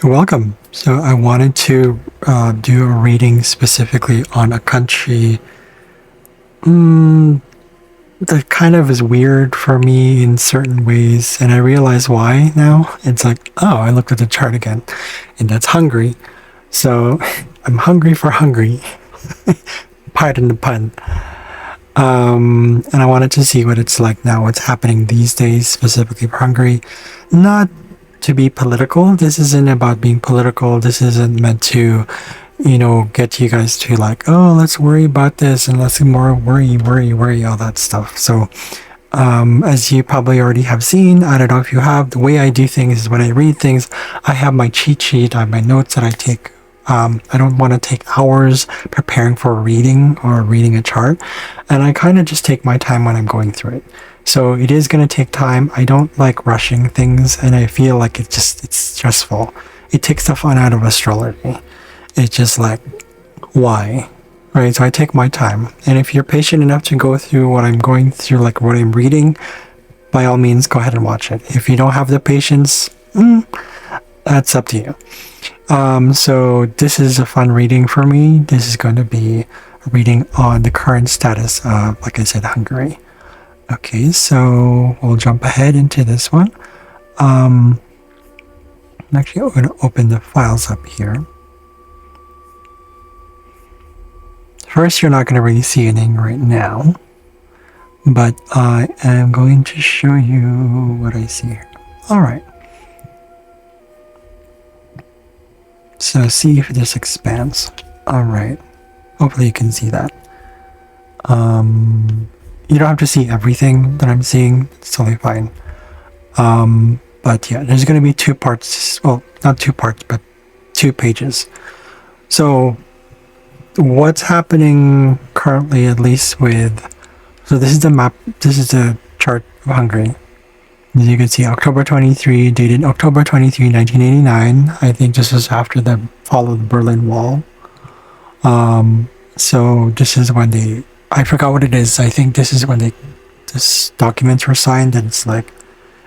Welcome. So I wanted to do a reading specifically on a country that kind of is weird for me in certain ways, and I realize why now. It's like, oh, I looked at the chart again, and that's Hungary. So I'm hungry for Hungary. Pardon the pun. And I wanted to see what it's like now, what's happening these days, specifically for Hungary. Not to be political. This isn't about being political. This isn't meant to, get you guys to like, oh, let's worry about this and let's more worry, all that stuff. So, as you probably already have seen, I don't know if you have, the way I do things is when I read things, I have my cheat sheet, I have my notes that I take. I don't want to take hours preparing for a reading or reading a chart, and I kind of just take my time when I'm going through it. So it is going to take time. I don't like rushing things, and I feel like it's stressful. It takes the fun out of astrology. It's just like, why? Right? So I take my time. And if you're patient enough to go through what I'm going through, like what I'm reading, by all means, go ahead and watch it. If you don't have the patience, that's up to you. So this is a fun reading for me. This is going to be a reading on the current status of, like I said, Hungary. Okay, so we'll jump ahead into this one. Actually, I'm going to open the files up here. First, you're not going to really see anything right now, but I am going to show you what I see here. All right. So see if this expands. All right. Hopefully you can see that. You don't have to see everything that I'm seeing. It's totally fine. But yeah, there's going to be two parts. Well, not two parts, but 2 pages. So what's happening currently, at least with... So this is the map. This is the chart of Hungary. As you can see, October 23, dated October 23, 1989. I think this is after the fall of the Berlin Wall. So this is when they... I forgot what it is. I think this is when this documents were signed, and it's like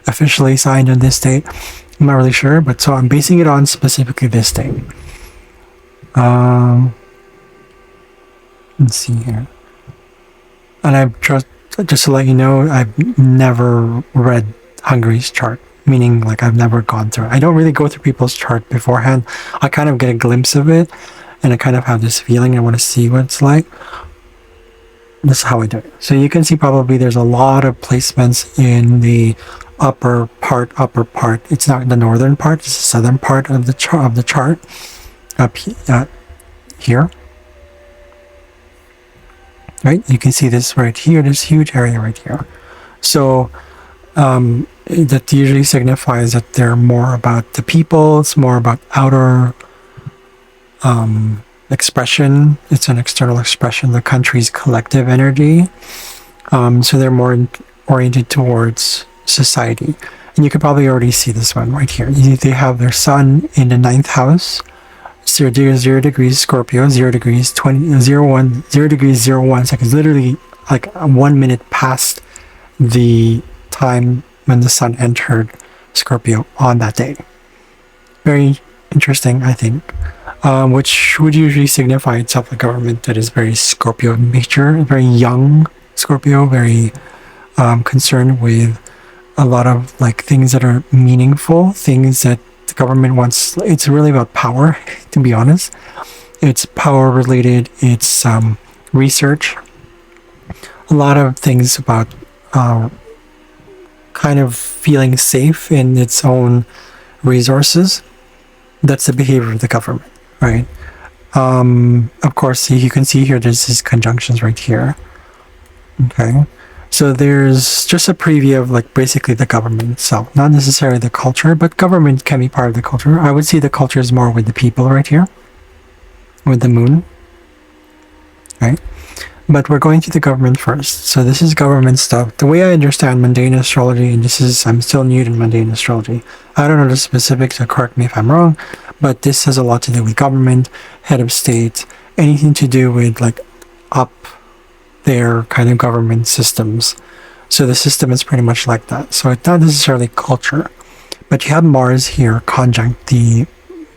officially signed on this date. I'm not really sure, but so I'm basing it on specifically this date. Let's see here. And I've just to let you know, I've never read Hungary's chart, meaning like I've never gone through it. I don't really go through people's chart beforehand. I kind of get a glimpse of it, and I kind of have this feeling I want to see what it's like. This is how I do it. So you can see probably there's a lot of placements in the upper part. It's not the northern part, it's the southern part of the chart up here. Right? You can see this right here, this huge area right here. So that usually signifies that they're more about the people, it's more about outer expression. It's an external expression, the country's collective energy. So they're more oriented towards society. And you can probably already see this one right here. They have their sun in the 9th house, 0 degrees Scorpio, 0 degrees 0 seconds, literally like 1 minute past the time when the sun entered Scorpio on that day. Very interesting, I think. Which would usually signify itself a government that is very Scorpio in nature, very young Scorpio, very concerned with a lot of like things that are meaningful, things that the government wants. It's really about power, to be honest. It's power related, it's research, a lot of things about kind of feeling safe in its own resources. That's the behavior of the government. Right. Of course, you can see here, there's these conjunctions right here. Okay. So there's just a preview of like basically the government itself, not necessarily the culture, but government can be part of the culture. I would see the culture is more with the people right here, with the moon. Right. But we're going to the government first. So this is government stuff. The way I understand mundane astrology, and I'm still new to mundane astrology. I don't know the specifics, so correct me if I'm wrong, but this has a lot to do with government, head of state, anything to do with like up there kind of government systems. So the system is pretty much like that. So it's not necessarily culture, but you have Mars here conjunct the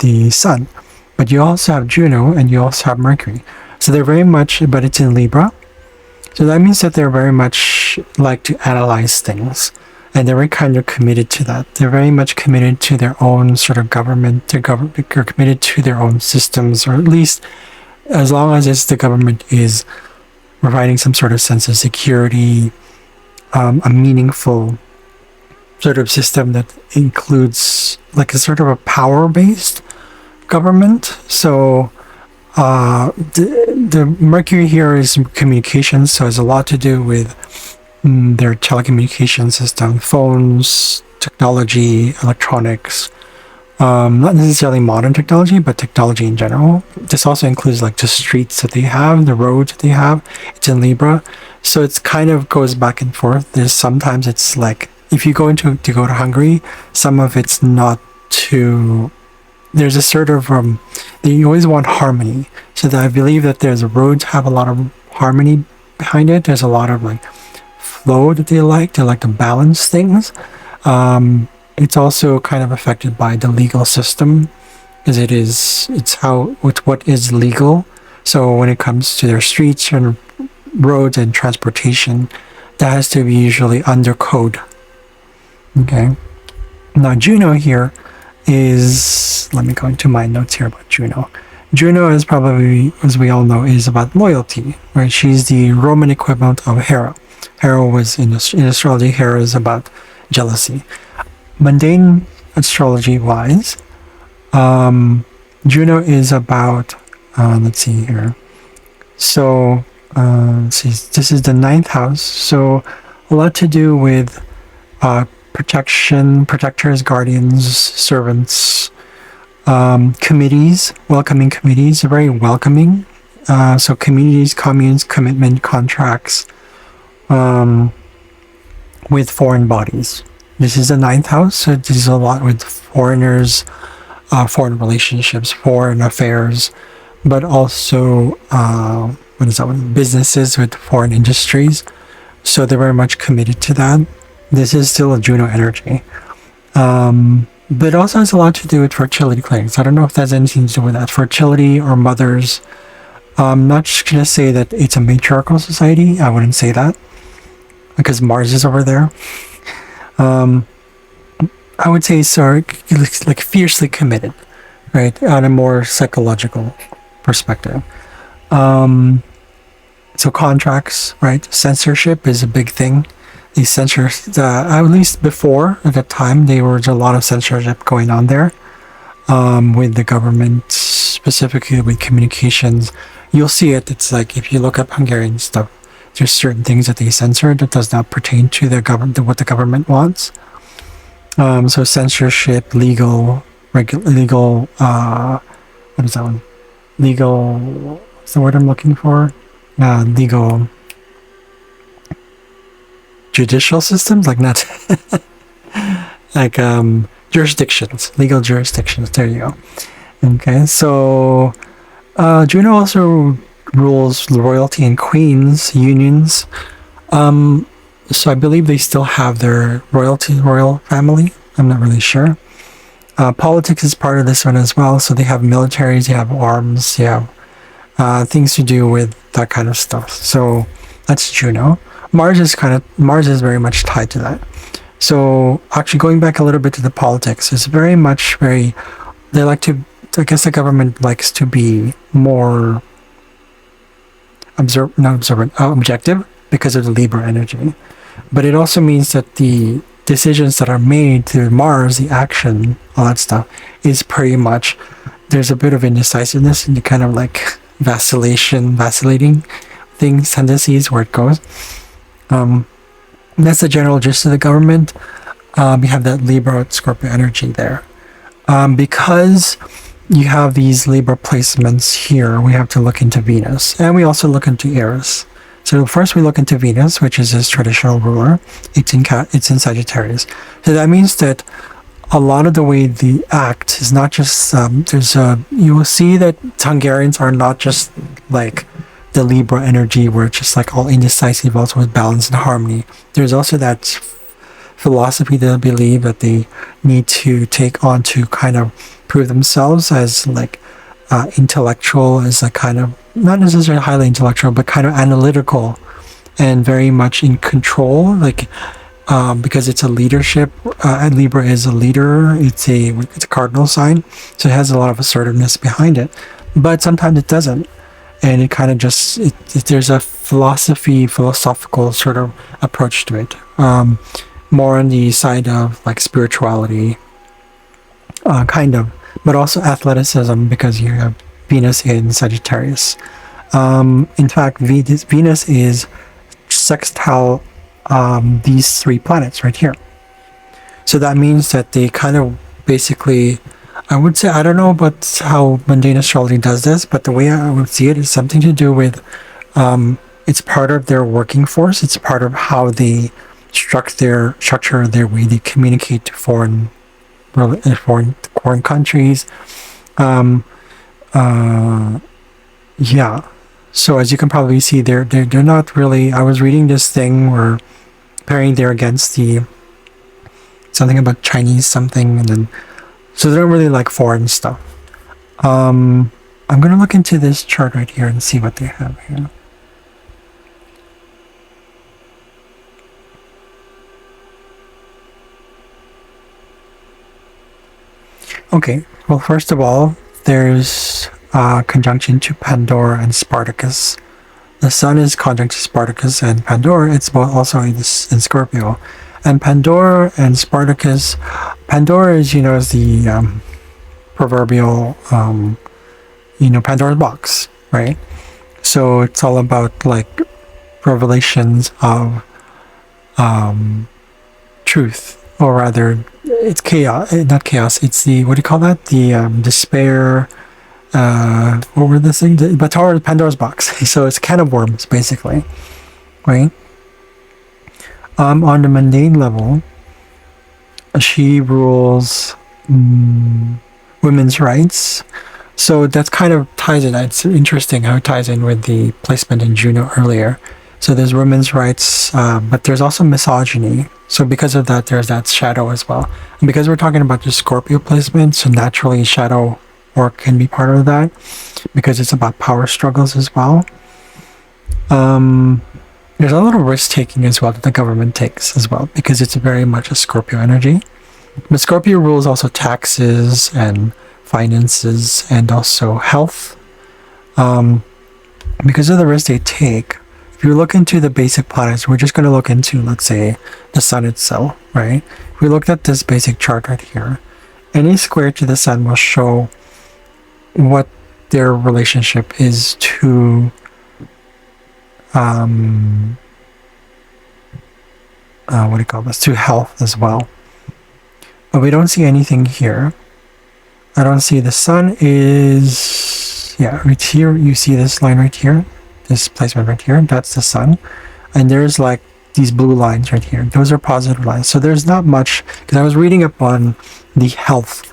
the sun. But you also have Juno and you also have Mercury. So they're very much, but it's in Libra. So that means that they're very much like to analyze things. And they're very kind of committed to that. They're very much committed to their own sort of government. They're committed to their own systems, or at least as long as it's the government is providing some sort of sense of security, a meaningful sort of system that includes like a sort of a power-based government. So the Mercury here is communications, so it has a lot to do with their telecommunication system, phones, technology, electronics, not necessarily modern technology, but technology in general. This also includes like the streets that they have, the roads that they have. It's in Libra, so it's kind of goes back and forth. There's sometimes it's like if you go to Hungary, some of it's not too. There's a sort of you always want harmony, so that I believe that there's roads have a lot of harmony behind it. There's a lot of like flow that they like to balance things. It's also kind of affected by the legal system, as it's what is legal. So when it comes to their streets and roads and transportation, that has to be usually under code. Okay. Now Juno here is, let me go into my notes here about Juno. Juno is probably, as we all know, is about loyalty, right? She's the Roman equivalent of Hera. Hera was in astrology, Hera is about jealousy. Mundane astrology wise, Juno is about, let's see here. So, this is the 9th house. So a lot to do with protection, protectors, guardians, servants, committees, welcoming committees, very welcoming. So communities, communes, commitment, contracts, with foreign bodies. This is the 9th house, so this is a lot with foreigners, foreign relationships, foreign affairs, but also, what is that one? Businesses with foreign industries. So they're very much committed to that. This is still a Juno energy. But also has a lot to do with fertility claims. I don't know if that's anything to do with that. Fertility or mothers. I'm not just going to say that it's a matriarchal society. I wouldn't say that, because Mars is over there. I would say so, like fiercely committed, right, on a more psychological perspective. So contracts, right, censorship is a big thing. These censors, at least before, at that time, there was a lot of censorship going on there, with the government, specifically with communications. You'll see it. It's like if you look up Hungarian stuff, there's certain things that they censor that does not pertain to the government, what the government wants. So censorship, legal, what is that one? Legal, what's the word I'm looking for? Legal, judicial systems, like not, like jurisdictions, legal jurisdictions. There you go. Okay, so Juno also rules royalty and queens, unions. So I believe they still have their royal family. I'm not really sure. Politics is part of this one as well. So they have militaries, they have arms, they have things to do with that kind of stuff. So that's Juno. Mars is very much tied to that. So actually going back a little bit to the politics, it's very much they like to, I guess the government likes to be more objective because of the Libra energy. But it also means that the decisions that are made through Mars, the action, all that stuff, is pretty much, there's a bit of indecisiveness and kind of like vacillating things, tendencies where it goes. That's the general gist of the government. We have that Libra Scorpio energy there. Because you have these Libra placements here, we have to look into Venus, and we also look into Eris. So first we look into Venus, which is his traditional ruler. It's in Sagittarius. So that means that a lot of the way they act is not just, you will see that Hungarians are not just like the Libra energy where it's just like all indecisive, also with balance and harmony. There's also that philosophy they believe that they need to take on to kind of prove themselves as like intellectual, as a kind of, not necessarily highly intellectual, but kind of analytical and very much in control, like because it's a leadership. Libra is a leader. It's a cardinal sign, so it has a lot of assertiveness behind it. But sometimes it doesn't, and it kind of just there's a philosophical sort of approach to it, more on the side of like spirituality, kind of, but also athleticism, because you have Venus in Sagittarius. In fact, Venus is sextile these three planets right here. So that means that they kind of basically, I would say, I don't know about how mundane astrology does this, but the way I would see it is something to do with, it's part of their working force. It's part of how they structure their way they communicate to foreign countries. Yeah. So as you can probably see, they're not really. I was reading this thing where comparing there against the something about Chinese something, and then so they don't really like foreign stuff. I'm gonna look into this chart right here and see what they have here. Okay. Well, first of all, there's conjunction to Pandora and Spartacus. The Sun is conjunct to Spartacus and Pandora. It's both also in Scorpio. And Pandora and Spartacus, Pandora is, is the proverbial, Pandora's box, right? So it's all about like revelations of truth, or rather, it's chaos, not chaos, it's the, what do you call that? The despair, what were the things? Pandora's box. So it's a can of worms, basically, right? On the mundane level, she rules women's rights. So that kind of ties in. It's interesting how it ties in with the placement in Juno earlier. So there's women's rights, but there's also misogyny. So because of that, there's that shadow as well. And because we're talking about the Scorpio placement, so naturally shadow work can be part of that, because it's about power struggles as well. There's a little risk taking as well that the government takes as well, because it's very much a Scorpio energy. But Scorpio rules also taxes and finances and also health. Because of the risk they take, if you look into the basic planets, we're just going to look into, let's say, the Sun itself, right? If we looked at this basic chart right here, any square to the Sun will show what their relationship is to what do you call this? To health as well. But we don't see anything here. I don't see the Sun is, yeah, right here. You see this line right here, this placement right here. That's the Sun, and there's like these blue lines right here. Those are positive lines. So there's not much, because I was reading up on the health.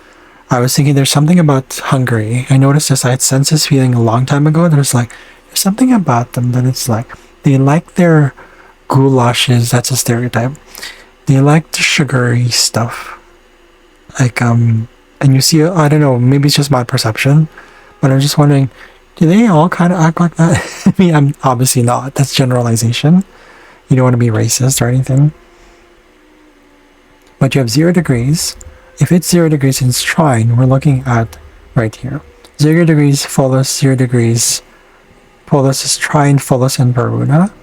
I was thinking there's something about Hungary. I noticed this. I had sensed this feeling a long time ago. There's something about them that it's like they like their goulashes. That's a stereotype. They like the sugary stuff. Like and you see, I don't know, maybe it's just my perception, but I'm just wondering, do they all kind of act like that? I mean, I'm obviously not. That's generalization. You don't want to be racist or anything. But you have 0 degrees. If it's 0 degrees in trine, we're looking at right here. 0 degrees Pholus, 0 degrees Pholus is trine, Pholus and Varuna,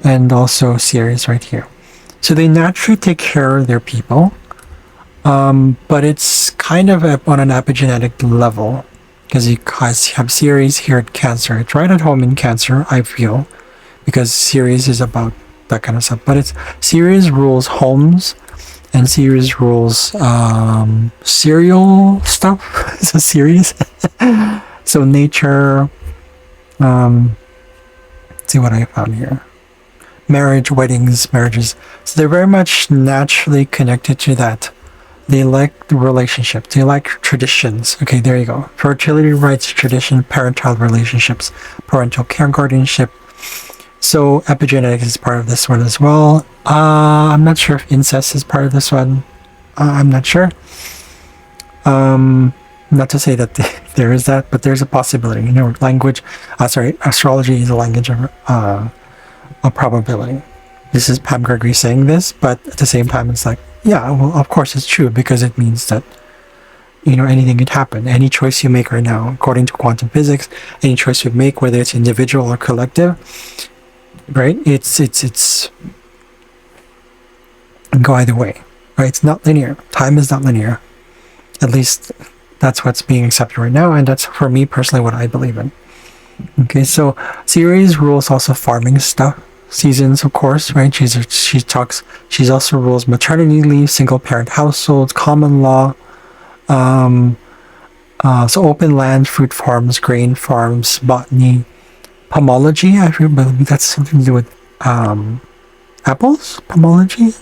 and also Ceres right here. So they naturally take care of their people, but it's kind of on an epigenetic level, because you guys have Ceres here at Cancer. It's right at home in Cancer, I feel, because Ceres is about that kind of stuff. But it's Ceres rules homes, and Ceres rules cereal stuff. So Ceres, so nature. Let's see what I found here. Marriage, weddings, marriages. So they're very much naturally connected to that. They like the relationship. They like traditions. Okay, there you go. Fertility rights, tradition, parent-child relationships, parental care, guardianship. So epigenetics is part of this one as well. I'm not sure if incest is part of this one. I'm not sure. Not to say that there is that, but there's a possibility. You know, astrology is a language of a probability. This is Pam Gregory saying this, but at the same time, it's like, yeah, well, of course it's true, because it means that, you know, anything could happen. Any choice you make right now, according to quantum physics, any choice you make, whether it's individual or collective, right? It's go either way, right? It's not linear. Time is not linear. At least that's what's being accepted right now, and that's, for me personally, what I believe in. Okay, so Ceres rules also farming stuff, seasons, of course, right? She's also rules maternity leave, single parent households, common law, so open land, fruit farms, grain farms, botany, pomology. I believe that's something to do with apples. Pomology.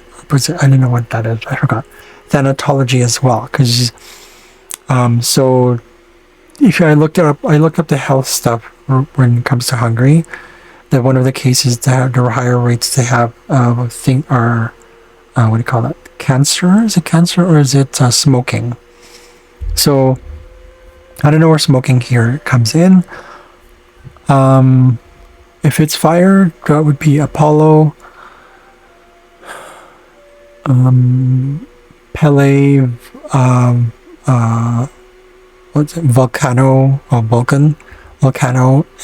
I don't know what that is. I forgot. Thanatology as well, because so if I looked up the health stuff when it comes to Hungary. That one of the cases that there were higher rates to have what do you call that? Cancer? Is it cancer, or is it smoking? So I don't know where smoking here comes in. If it's fire, that would be Apollo, Pele, what's it? Volcano,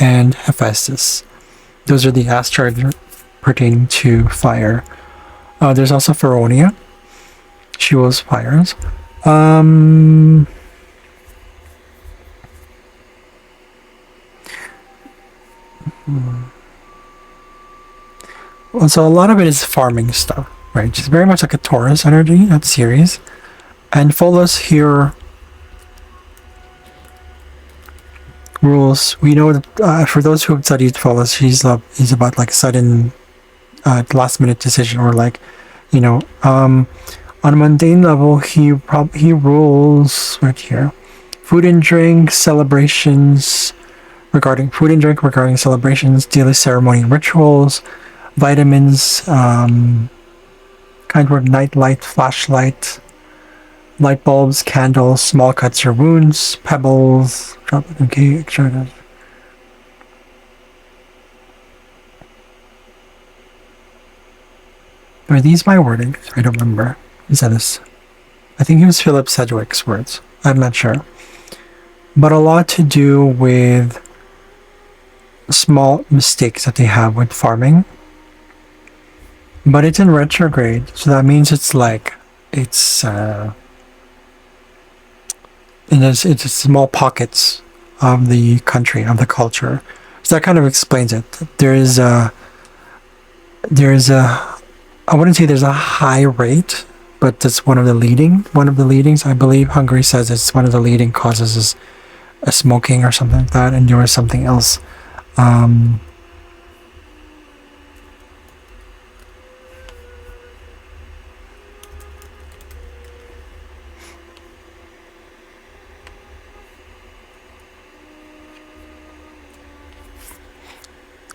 and Hephaestus. Those are the asteroids pertaining to fire. There's also Feronia. She was fires. Well, so a lot of it is farming stuff, right? It's very much like a Taurus energy, that series. And Pholus here rules. We know that for those who have studied Pholus, he's about like sudden, last minute decision, or like, you know, on a mundane level, he rules right here. Food and drink celebrations, regarding celebrations, daily ceremony and rituals, vitamins, kind word, night light, flashlight, light bulbs, candles, small cuts or wounds, pebbles, okay, extra. Are these my wording? I don't remember. Is that this? I think it was Philip Sedgwick's words. I'm not sure. But a lot to do with small mistakes that they have with farming. But it's in retrograde, so that means it's small pockets of the country, of the culture. So that kind of explains it. There is a I wouldn't say there's a high rate, but that's one of the leadings. I believe Hungary says it's one of the leading causes is smoking or something like that, and there was something else.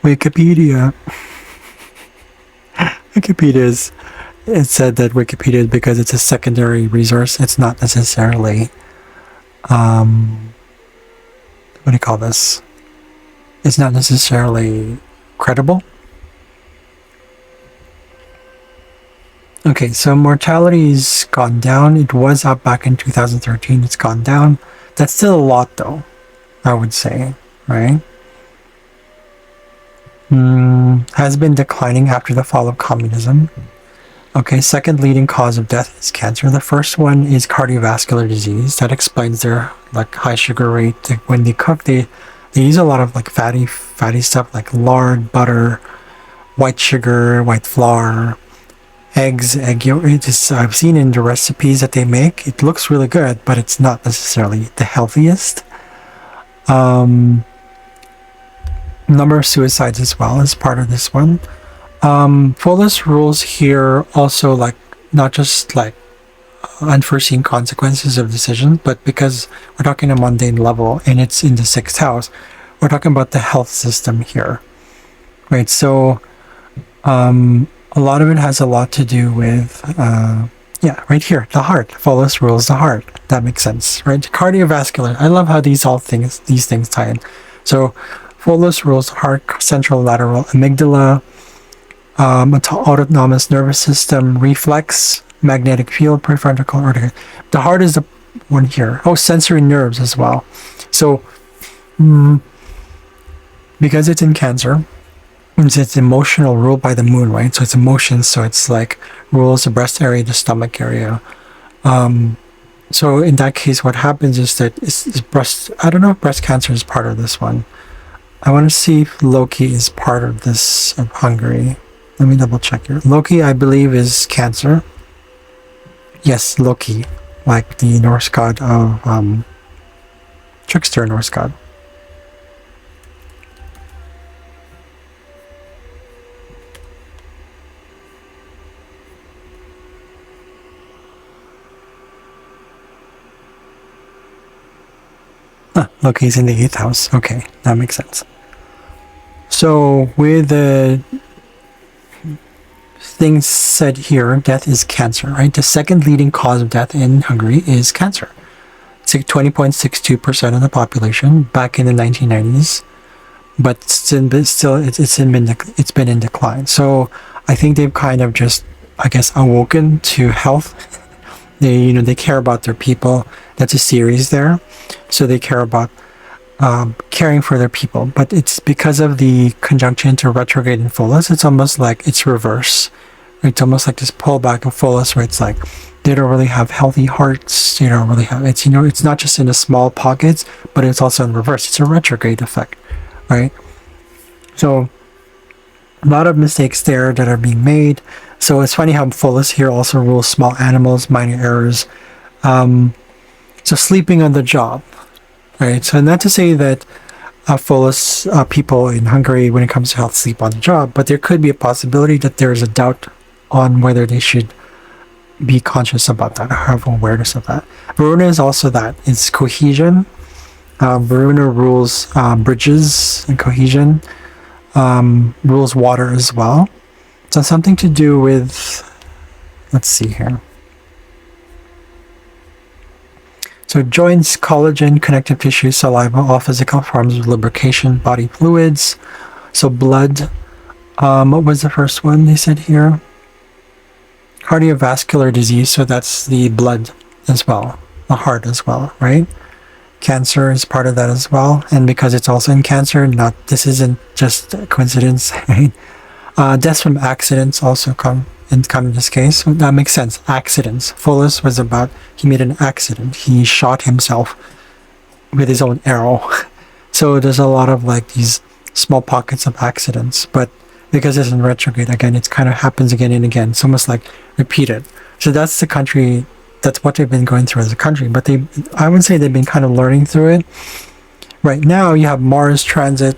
Wikipedia. It said that Wikipedia, because it's a secondary resource, it's not necessarily, what do you call this? It's not necessarily credible. Okay, so mortality's gone down. It was up back in 2013. It's gone down. That's still a lot, though, I would say, right? Has been declining after the fall of communism. Okay, second leading cause of death is cancer. The first one is cardiovascular disease. That explains their high sugar rate. When they cook, they use a lot of fatty stuff like lard, butter, white sugar, white flour, eggs, egg yolk. I've seen in the recipes that they make, it looks really good, but it's not necessarily the healthiest. Number of suicides as well is part of this one. Pholus rules here also not just unforeseen consequences of decisions, but because we're talking a mundane level and it's in the 6th house, we're talking about the health system here, right? So a lot of it has a lot to do with, yeah, right here, the heart. Pholus rules the heart. That makes sense, right? Cardiovascular. I love how these things tie in. So Pholus rules the heart, central lateral amygdala, autonomous nervous system, reflex, magnetic field, prefrontal cortex. The heart is the one here. Oh, sensory nerves as well. So because it's in Cancer, it's emotional, ruled by the moon, right? So it's emotions, so it's like rules the breast area, the stomach area. So in that case, what happens is that it's breast, I don't know if breast cancer is part of this one. I want to see if Loki is part of this, of Hungary. Let me double check here. Loki, I believe, is Cancer. Yes, Loki, like the Norse god of trickster Norse god. Loki's in the 8th house. Okay, that makes sense. So with the things said here, death is cancer, right? The second leading cause of death in Hungary is cancer. It's like 20.62% of the population back in the 1990s, but it's been in decline. So I think they've kind of just, I guess, awoken to health. They care about their people. That's a series there, so they care about caring for their people. But it's because of the conjunction to retrograde in Pholus, it's almost like it's reverse. It's almost like this pullback of Pholus, where it's like they don't really have healthy hearts. They don't really have it's it's not just in the small pockets, but it's also in reverse. It's a retrograde effect, right? So a lot of mistakes there that are being made. So it's funny how Pholus here also rules small animals, minor errors. So sleeping on the job, right? So not to say that Pholus people in Hungary, when it comes to health, sleep on the job, but there could be a possibility that there's a doubt on whether they should be conscious about that or have awareness of that. Varuna is also that. It's cohesion. Varuna rules bridges and cohesion, rules water as well. So something to do with, let's see here. So joints, collagen, connective tissue, saliva, all physical forms of lubrication, body fluids. So blood. What was the first one they said here? Cardiovascular disease, so that's the blood as well, the heart as well, right? Cancer is part of that as well, and because it's also in Cancer, this isn't just a coincidence, right? Deaths from accidents also come in this case, so that makes sense. Accidents. Pholus was about, he made an accident. He shot himself with his own arrow. So there's a lot of like these small pockets of accidents, but because it's in retrograde, again, it kind of happens again and again. It's almost like repeated. So that's the country, that's what they've been going through as a country, but I would say they've been kind of learning through it. Right now you have Mars transit,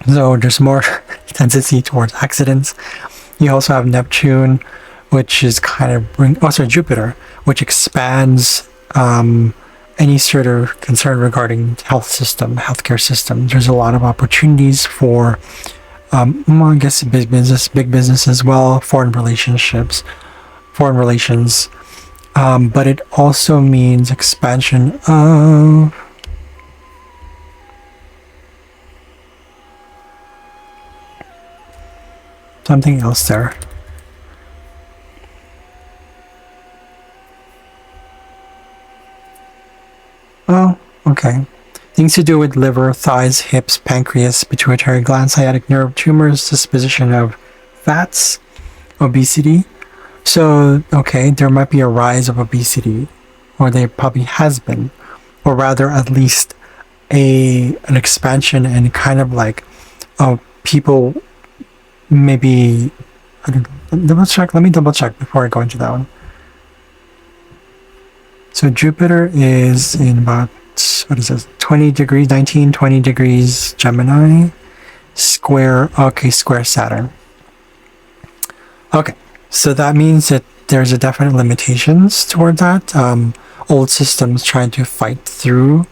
so there's more tendency towards accidents. You also have Neptune, which is kind of Jupiter, which expands any sort of concern regarding healthcare system. There's a lot of opportunities for, I guess, big business as well, foreign relations, but it also means expansion of something else there. Oh, okay. Things to do with liver, thighs, hips, pancreas, pituitary gland, sciatic nerve, tumors, disposition of fats, obesity. So, okay, there might be a rise of obesity, or there probably has been, or rather at least an expansion and kind of like people maybe, let me double check before I go into that one. So Jupiter is in about, what is this, 20 degrees Gemini, square Saturn. Okay, so that means that there's a definite limitations toward that. Old systems trying to fight through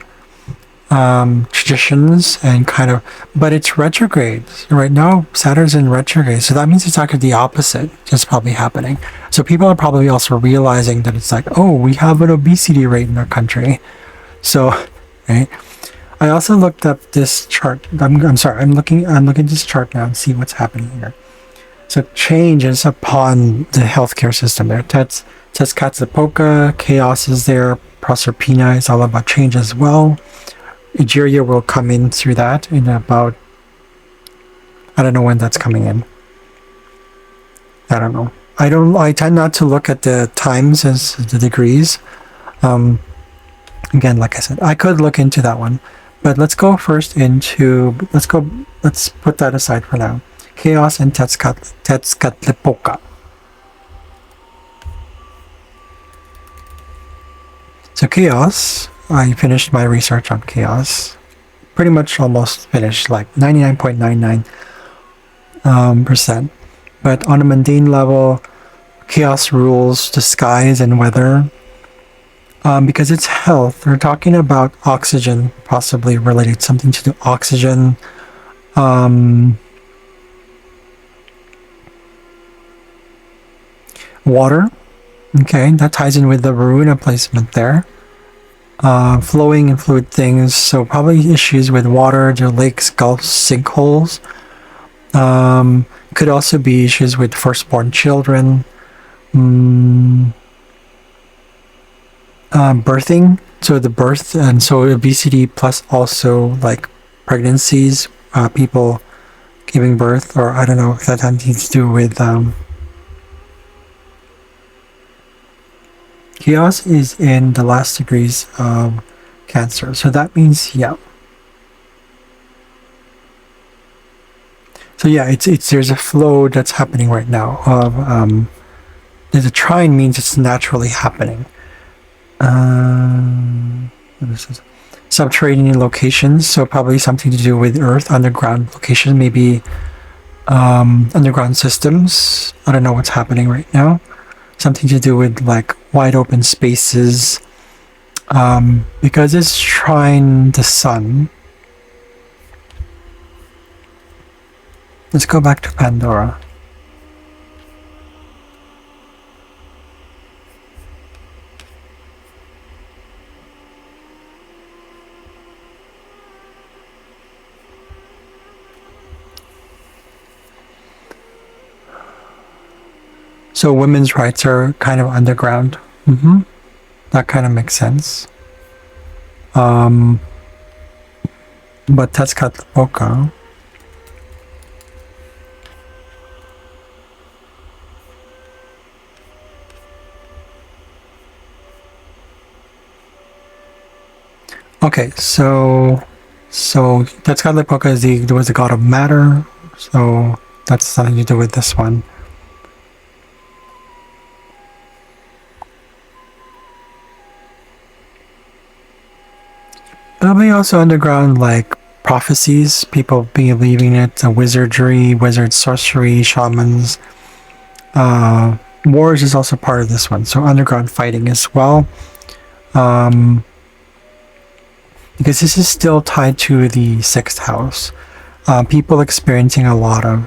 traditions and kind of, but it's retrograde right now. Saturn's in retrograde, so that means it's actually the opposite is probably happening. So people are probably also realizing that it's like, oh, we have an obesity rate in our country. So, right. I also looked up this chart. I'm sorry. I'm looking at this chart now and see what's happening here. So changes upon the healthcare system there. Tezcatlipoca, chaos is there. Proserpina is all about change as well. Egeria will come in through that in about, I don't know when that's coming in. I don't know. I tend not to look at the times as the degrees. Again, like I said, I could look into that one, but let's go first into, let's put that aside for now. Chaos and Tezcatlipoca. So chaos, I finished my research on chaos. Pretty much almost finished, like 99.99%. But on a mundane level, chaos rules the skies and weather. Because it's health, we're talking about oxygen, possibly related something to the oxygen. Water, okay, that ties in with the Varuna placement there. Flowing and fluid things, so probably issues with water, the lakes, gulfs, sinkholes. Could also be issues with firstborn children. Birthing, so the birth, and so obesity plus also like pregnancies, people giving birth, or I don't know if that has to do with chaos is in the last degrees of Cancer, so that means yeah. So yeah, it's there's a flow that's happening right now of there's a trine means it's naturally happening. What is this? Subterranean locations, so probably something to do with earth, underground location, maybe underground systems. I don't know what's happening right now. Something to do with like wide open spaces, because it's trine the sun. Let's go back to Pandora. So women's rights are kind of underground. That kind of makes sense. But Tezcatlipoca. Okay, so Tezcatlipoca was the god of matter, so that's something to do with this one. Probably also underground, like prophecies, people believing it, wizardry, wizard sorcery, shamans. Wars is also part of this one, so underground fighting as well. Because this is still tied to the 6th house. People experiencing a lot of,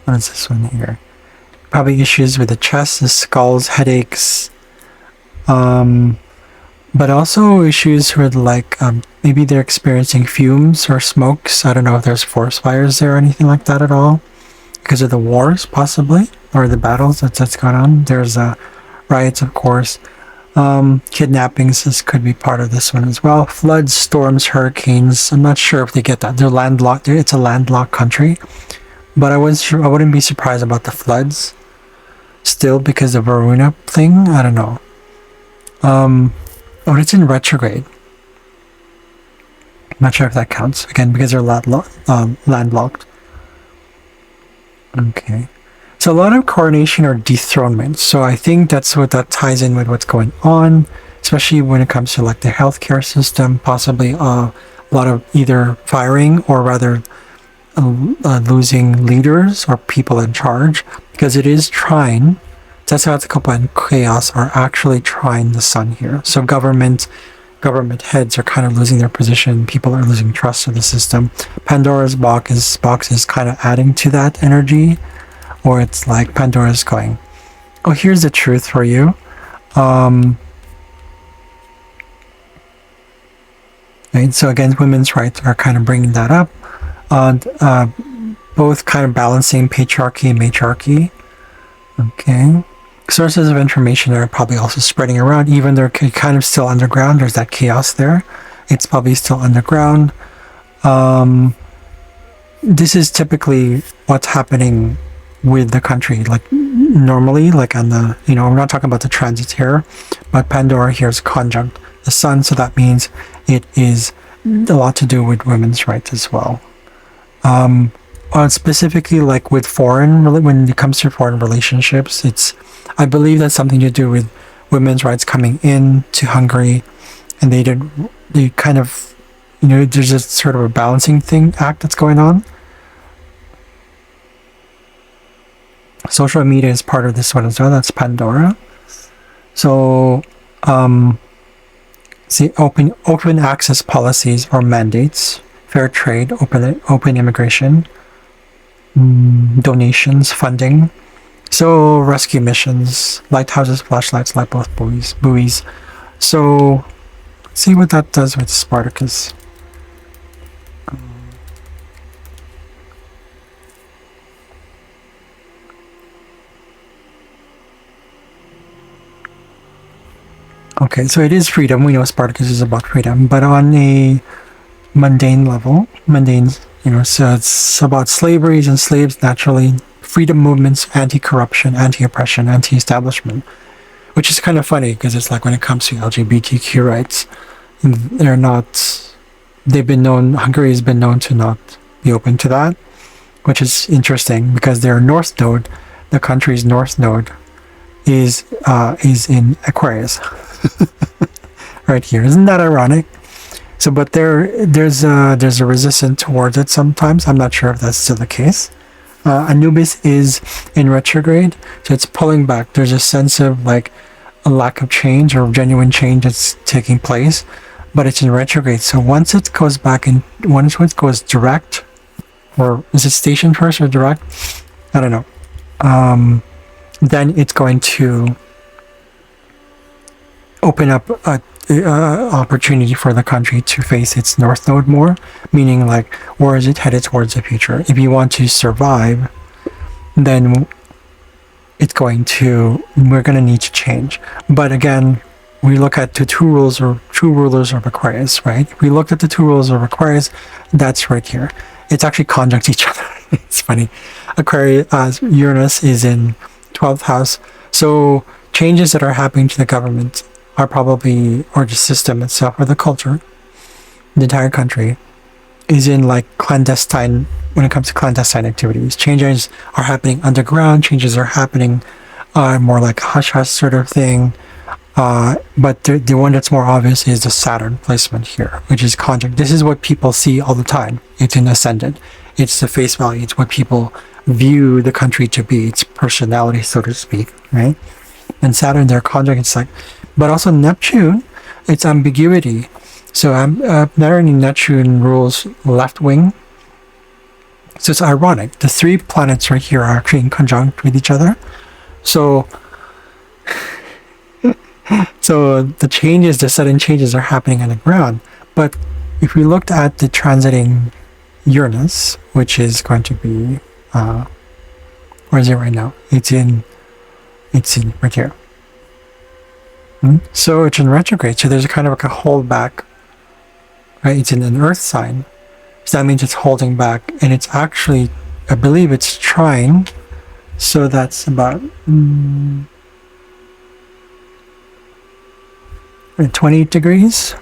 what is this one here? Probably issues with the chest, the skulls, headaches, but also issues with like, maybe they're experiencing fumes or smokes. I don't know if there's forest fires there or anything like that at all. Because of the wars, possibly, or the battles that's gone on. There's riots, of course. Kidnappings could be part of this one as well. Floods, storms, hurricanes. I'm not sure if they get that. They're landlocked. It's a landlocked country, but I wouldn't be surprised about the floods. Still, because of Varuna thing. I don't know. Oh, it's in retrograde. I'm not sure if that counts again because they're landlocked. Okay. So a lot of coronation or dethronement. So I think that's what that ties in with what's going on, especially when it comes to like the healthcare system, possibly a lot of either firing or rather losing leaders or people in charge, because it is trine. Tezcatlipoca and chaos are actually trine the sun here. So government government heads are kind of losing their position. People are losing trust in the system. Pandora's box is kind of adding to that energy, or it's like Pandora's going, oh, here's the truth for you. Right? So again, women's rights are kind of bringing that up. Both kind of balancing patriarchy and matriarchy. Okay. Sources of information are probably also spreading around, even they're kind of still underground. There's that chaos there. It's probably still underground. This is typically what's happening with the country. Like normally, like on the, we're not talking about the transits here, but Pandora here is conjunct the sun, so that means it is a lot to do with women's rights as well. Specifically, like with when it comes to foreign relationships, I believe that's something to do with women's rights coming in to Hungary, and they kind of, there's just sort of a balancing act that's going on. Social media is part of this one as well. That's Pandora. So, see, open access policies or mandates, fair trade, open immigration, donations, funding. So rescue missions, lighthouses, flashlights, light bulb buoys. So see what that does with Spartacus. Okay, so it is freedom. We know Spartacus is about freedom, but on a mundane level, so it's about slaveries and slaves naturally, freedom movements, anti-corruption, anti-oppression, anti-establishment, which is kind of funny because it's like when it comes to LGBTQ rights, Hungary has been known to not be open to that, which is interesting because their north node, the country's north node, is in Aquarius. Right here. Isn't that ironic? So, but there's a resistance towards it sometimes. I'm not sure if that's still the case. Anubis is in retrograde, so it's pulling back. There's a sense of like a lack of change or genuine change that's taking place, but it's in retrograde. So once it goes back and once it goes direct, or is it station first or direct? I don't know. Then it's going to open up a opportunity for the country to face its north node more, meaning like where is it headed towards the future. If you want to survive, then we're going to need to change. But again, we look at the two rulers of Aquarius, right? If we look at the two rulers of Aquarius, that's right here. It's actually conjunct each other. It's funny. Aquarius, Uranus is in 12th house, so changes that are happening to the government are probably, or the system itself, or the culture, the entire country, is in like clandestine, when it comes to clandestine activities. Changes are happening underground, changes are happening more like a hush-hush sort of thing. But the one that's more obvious is the Saturn placement here, which is conjunct. This is what people see all the time. It's in ascendant. It's the face value. It's what people view the country to be. Its personality, so to speak, right? And Saturn, they're conjunct. It's like, but also Neptune, it's ambiguity. So Saturn and Neptune rules left wing. So it's ironic. The three planets right here are actually in conjunct with each other. So the sudden changes are happening on the ground. But if we looked at the transiting Uranus, which is going to be, where is it right now? It's in right here. So it's in retrograde. So there's a kind of like a hold back, right? It's in an earth sign. So that means it's holding back, and it's actually, I believe it's trine. So that's about 28 degrees.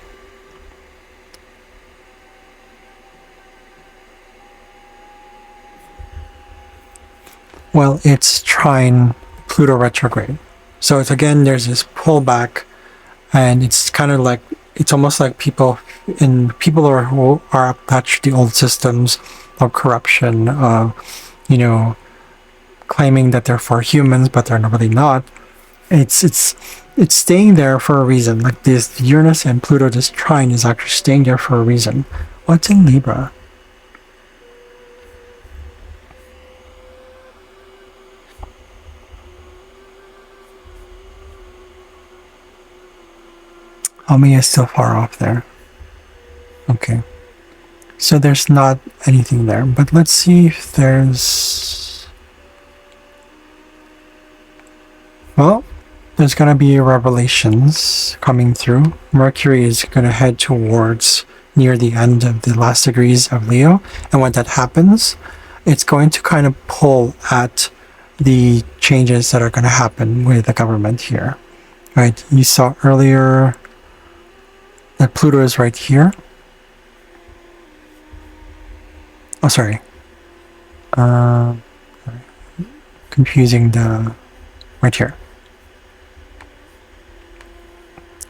Well, it's trine Pluto retrograde. So it's again, there's this pullback, and it's kind of like, it's almost like people who are attached to the old systems of corruption, claiming that they're for humans, but they're really not. It's it's staying there for a reason. Like this Uranus and Pluto, this trine is actually staying there for a reason. What's in Libra? Omi is still far off there. Okay. So there's not anything there. But let's see if there's... Well, there's going to be revelations coming through. Mercury is going to head towards near the end of the last degrees of Leo. And when that happens, it's going to kind of pull at the changes that are going to happen with the government here. Right? You saw earlier that Pluto is right here. Oh, sorry. Confusing the... right here.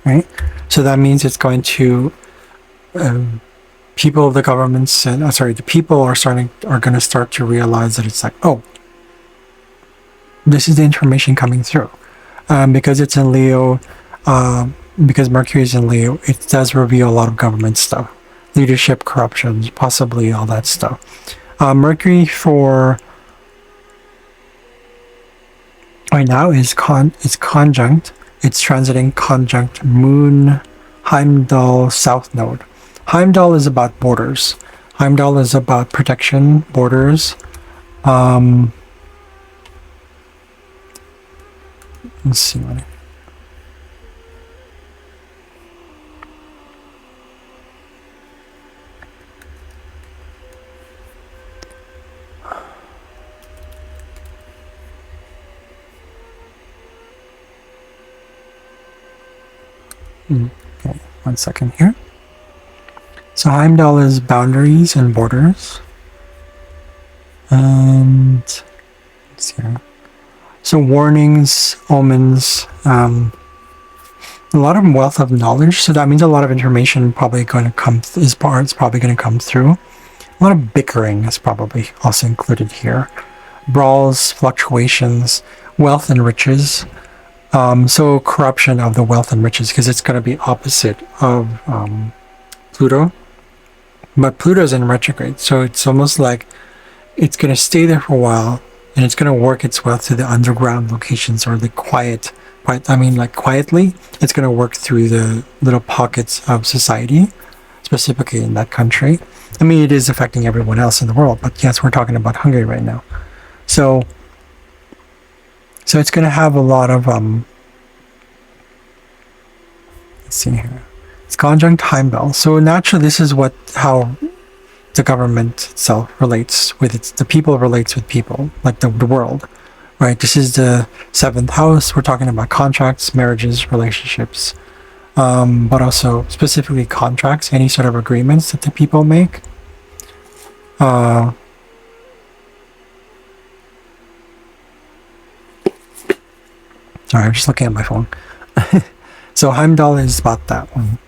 Right? So that means it's going to... people of the governments and... the people are going to start to realize that it's like, oh, this is the information coming through. Because it's in Leo, because Mercury is in Leo, it does reveal a lot of government stuff. Leadership, corruption, possibly all that stuff. Mercury for right now is conjunct. It's transiting conjunct Moon Heimdall South Node. Heimdall is about borders. Heimdall is about protection, borders. Let's see what. Okay, 1 second here. So Heimdall is boundaries and borders. And let's see here. So warnings, omens, a lot of wealth of knowledge. So that means a lot of information probably going to come. Is probably going to come through. A lot of bickering is probably also included here. Brawls, fluctuations, wealth and riches. So corruption of the wealth and riches, because it's going to be opposite of Pluto. But Pluto's in retrograde, so it's almost like it's going to stay there for a while, and it's going to work its way through the underground locations, or the quietly, it's going to work through the little pockets of society, specifically in that country. I mean, it is affecting everyone else in the world, but yes, we're talking about Hungary right now. So it's going to have a lot of, let's see here. It's conjunct Heimdall. So naturally, this is how the government itself relates with the people relates with people, like the world, right? This is the 7th house. We're talking about contracts, marriages, relationships, but also specifically contracts, any sort of agreements that the people make. Sorry, I'm just looking at my phone. So Heimdall is about that one.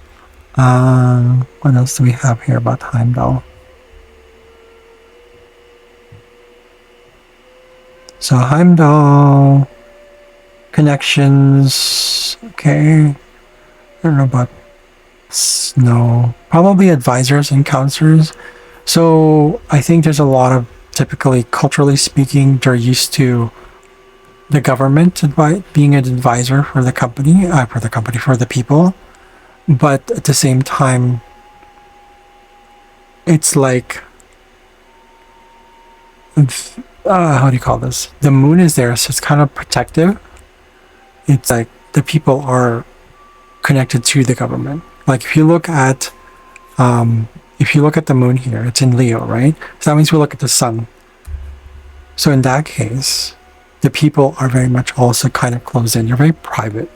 What else do we have here about Heimdall? So Heimdall connections. Okay, I don't know about snow. Probably advisors and counselors. So I think there's a lot of, typically culturally speaking, they're used to the government being an advisor for the people, but at the same time, it's like, how do you call this? The moon is there, so it's kind of protective. It's like the people are connected to the government. Like if you look at the moon here, it's in Leo, right? So that means we look at the sun. So in that case, the people are very much also kind of closed in. You're very private.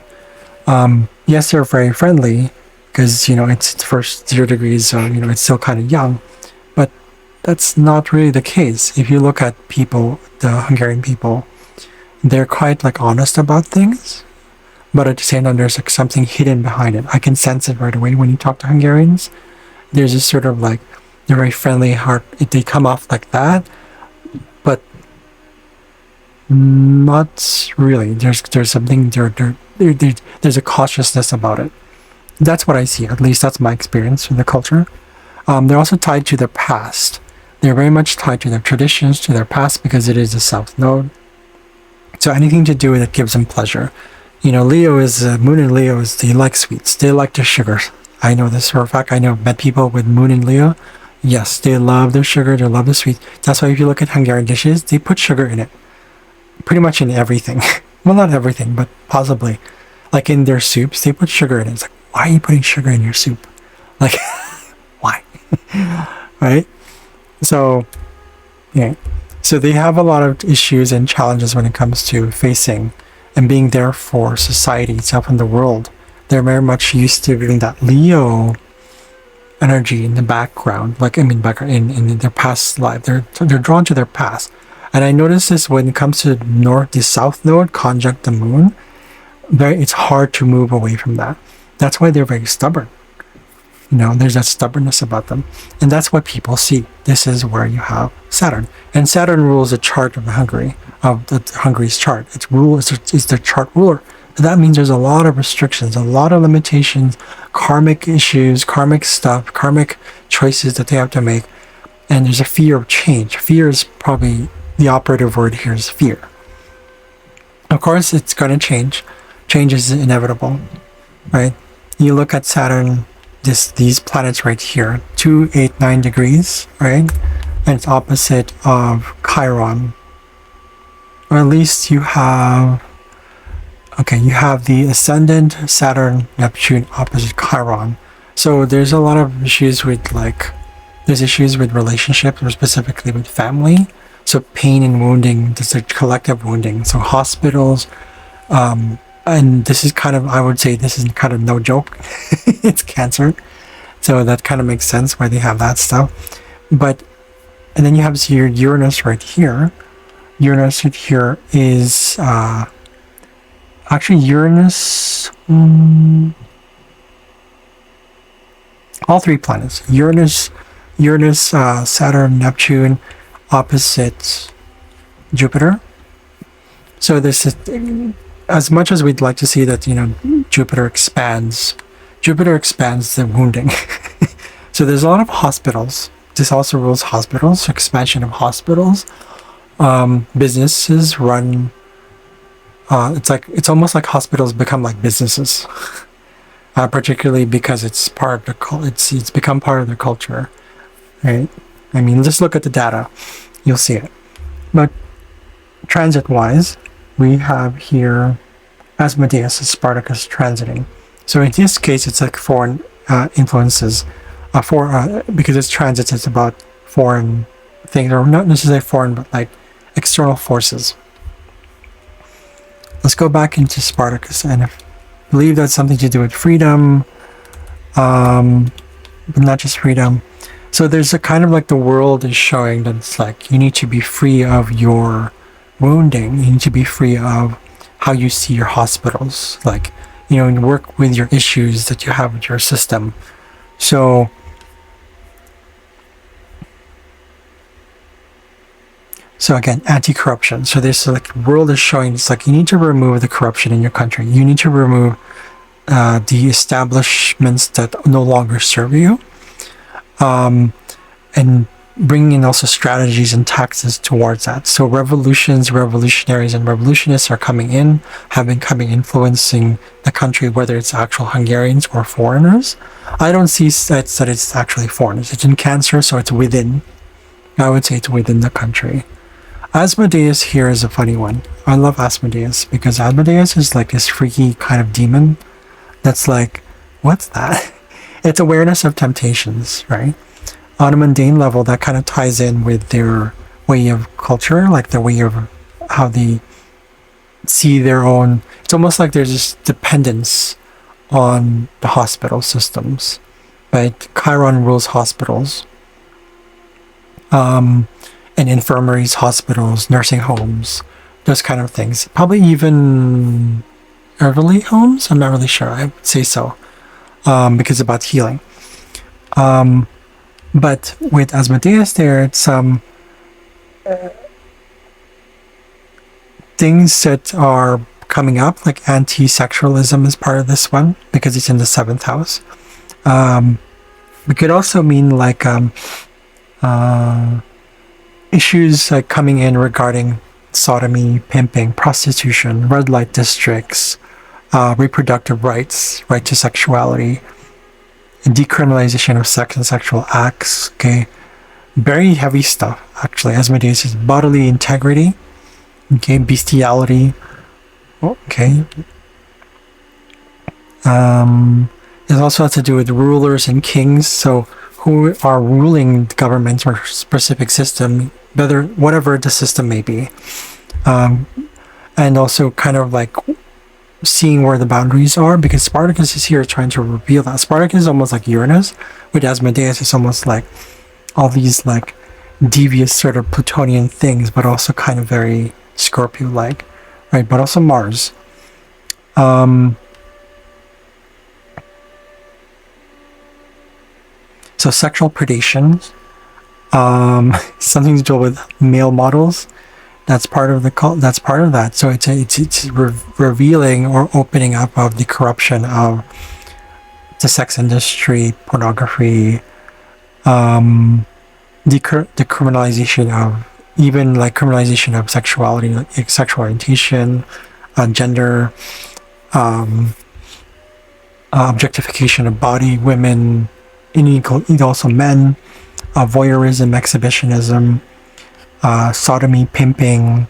Yes, they're very friendly because, it's the first 0 degrees, so, it's still kind of young. But that's not really the case. If you look at people, the Hungarian people, they're quite honest about things. But at the same time, there's something hidden behind it. I can sense it right away when you talk to Hungarians. There's this sort of they're very friendly heart. They come off like that. But Not really. There's something there's a cautiousness about it. That's what I see. At least that's my experience in the culture. They're also tied to their past. They're very much tied to their traditions, to their past, because it is the South Node. So anything to do with it gives them pleasure. You know, Leo is Moon in Leo is they like sweets. They like their sugars. I know this for a fact. I know met people with Moon in Leo. Yes, they love their sugar. They love the sweets. That's why if you look at Hungarian dishes, they put sugar in it. Pretty much in everything. Well, not everything, but possibly. Like in their soups, they put sugar in it. It's like, why are you putting sugar in your soup? Like, why? Right? So, yeah. So they have a lot of issues and challenges when it comes to facing and being there for society itself and the world. They're very much used to having that Leo energy in the background, like background in their past life. They're drawn to their past. And I notice this when it comes to the South Node conjunct the Moon. It's hard to move away from that. That's why they're very stubborn. You know, there's that stubbornness about them. And that's what people see. This is where you have Saturn. And Saturn rules the chart of Hungary, of Hungary's chart. It's the chart ruler. That means there's a lot of restrictions, a lot of limitations, karmic issues, karmic stuff, karmic choices that they have to make. And there's a fear of change. Fear is probably the operative word here is fear. Of course, it's going to change. Change is inevitable, right? You look at Saturn, these planets right here, 2, 8, 9 degrees, right? And it's opposite of Chiron. Or at least you have the ascendant Saturn, Neptune opposite Chiron. So there's a lot of issues with there's issues with relationships, or specifically with family. So pain and wounding, there's a collective wounding. So hospitals, and this is kind of, I would say this is kind of no joke. It's Cancer. So that kind of makes sense why they have that stuff. But, and then you have your Uranus right here. Uranus right here is, actually Uranus, all three planets. Uranus, Saturn, Neptune, opposite Jupiter. So this is, as much as we'd like to see that, Jupiter expands the wounding. So there's a lot of hospitals. This also rules hospitals, expansion of hospitals. Businesses run, it's almost like hospitals become like businesses. Particularly because it's part of it's become part of their culture, right? I mean, just look at the data, you'll see it. But transit-wise, we have here Asmodeus and Spartacus transiting. So in this case, it's like foreign influences, because it's transits, it's about foreign things, or not necessarily foreign, but like external forces. Let's go back into Spartacus, and I believe that's something to do with freedom, but not just freedom. So there's a kind of like the world is showing that it's like you need to be free of your wounding. You need to be free of how you see your hospitals, like, and work with your issues that you have with your system. So again, anti-corruption. So this like world is showing it's like you need to remove the corruption in your country. You need to remove the establishments that no longer serve you. And bringing in also strategies and tactics towards that. So revolutionaries and revolutionists are coming in, influencing the country, whether it's actual Hungarians or foreigners. I don't see that it's actually foreigners. It's in Cancer, so it's within. I would say it's within the country. Asmodeus here is a funny one. I love Asmodeus because Asmodeus is like this freaky kind of demon that's like, what's that? It's awareness of temptations, right? On a mundane level, that kind of ties in with their way of culture, like the way of how they see their own. It's almost like there's this dependence on the hospital systems, right? Chiron rules hospitals, and infirmaries, hospitals, nursing homes, those kind of things. Probably even elderly homes. I'm not really sure. I would say so. Because it's about healing. But with Asmodeus there, it's things that are coming up, like anti-sexualism is part of this one because it's in the 7th house. It could also mean like issues like coming in regarding sodomy, pimping, prostitution, red light districts, reproductive rights, right to sexuality, decriminalization of sex and sexual acts. Okay, very heavy stuff actually. Asmodeus is bodily integrity. Okay, bestiality. Okay. It also has to do with rulers and kings. So who are ruling the government or specific system, whatever the system may be, and also kind of like seeing where the boundaries are, because Spartacus is here trying to reveal that. Spartacus is almost like Uranus, with Asmodeus is almost like all these like devious sort of Plutonian things, but also kind of very Scorpio-like, right? But also Mars. So sexual predation, something to do with male models. That's part of the cult. That's part of that. So it's revealing or opening up of the corruption of the sex industry, pornography, decriminalization of even like criminalization of sexuality, like sexual orientation, gender, objectification of body, women, also men, voyeurism, exhibitionism, sodomy, pimping,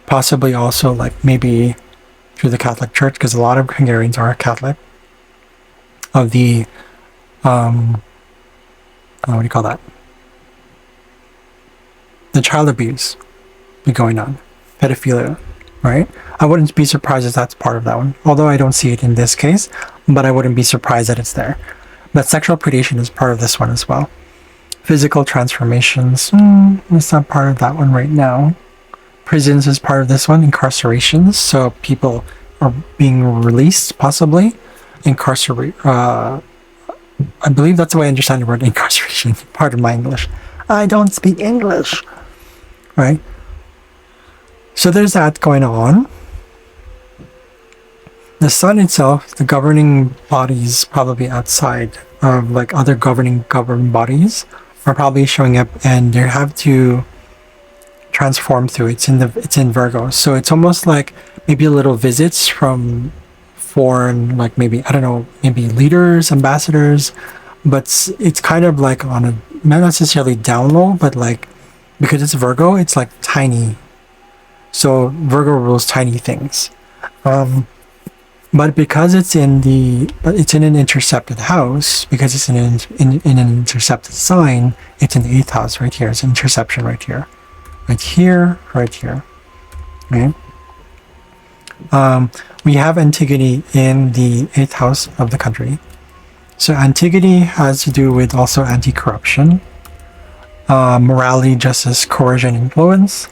possibly also like maybe through the Catholic Church, because a lot of Hungarians are Catholic, of the what do you call that? The child abuse be going on, pedophilia, right? I wouldn't be surprised if that's part of that one, although I don't see it in this case, but I wouldn't be surprised that it's there. But sexual predation is part of this one as well. Physical transformations, it's not part of that one right now. Prisons is part of this one. Incarcerations, so people are being released, possibly. I believe that's the way I understand the word incarceration. Pardon my English. I don't speak English. Right? So there's that going on. The sun itself, the governing bodies probably outside of like other governing bodies are probably showing up, and they have to transform through. It's in Virgo, so it's almost like maybe little visits from foreign, like maybe I don't know, maybe leaders, ambassadors, but it's kind of like on a not necessarily down low, but like because it's Virgo, it's like tiny. So Virgo rules tiny things. But because it's in an intercepted house, because it's in an intercepted sign, it's in the 8th house right here. It's interception right here. Right here, right here. Okay? We have Antigone in the 8th house of the country. So Antigone has to do with also anti-corruption, morality, justice, coercion, influence.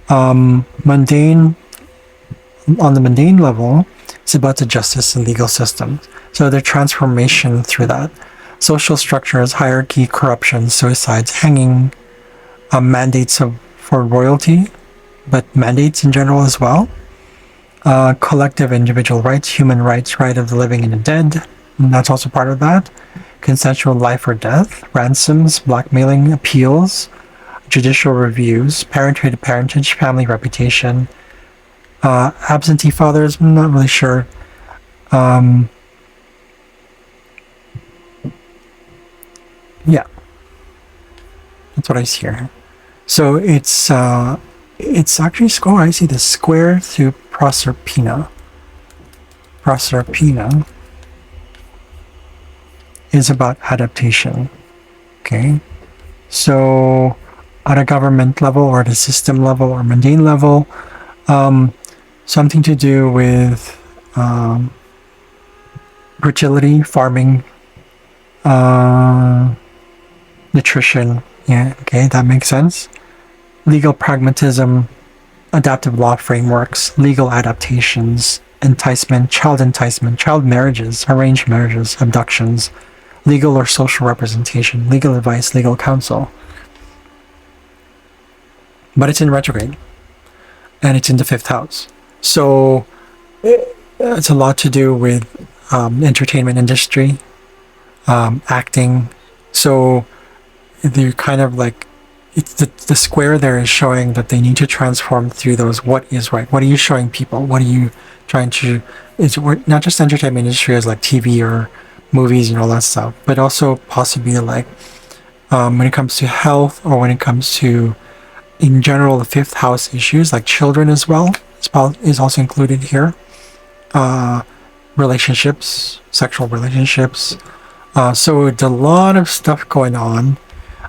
Mundane, on the mundane level, it's about the justice and legal system. So the transformation through that. Social structures, hierarchy, corruption, suicides, hanging, mandates for royalty, but mandates in general as well. Collective individual rights, human rights, right of the living and the dead. And that's also part of that. Consensual life or death, ransoms, blackmailing, appeals, judicial reviews, parenthood to parentage, family reputation, absentee fathers, I'm not really sure. Yeah, that's what I see here. So it's actually I see the square through Proserpina. Proserpina is about adaptation. Okay, so at a government level or at a system level or mundane level, something to do with fertility, farming, nutrition. Yeah, okay, that makes sense. Legal pragmatism, adaptive law frameworks, legal adaptations, enticement, child marriages, arranged marriages, abductions, legal or social representation, legal advice, legal counsel. But it's in retrograde. and it's in the 5th house. So it's a lot to do with entertainment industry, acting. So they're kind of like, it's the square there is showing that they need to transform through those. What is right? What are you showing people? What are you trying to? It's not just entertainment industry as like TV or movies and all that stuff, but also possibly like when it comes to health, or when it comes to, in general, the 5th house issues like children as well is also included here. Relationships, sexual relationships. So it's a lot of stuff going on.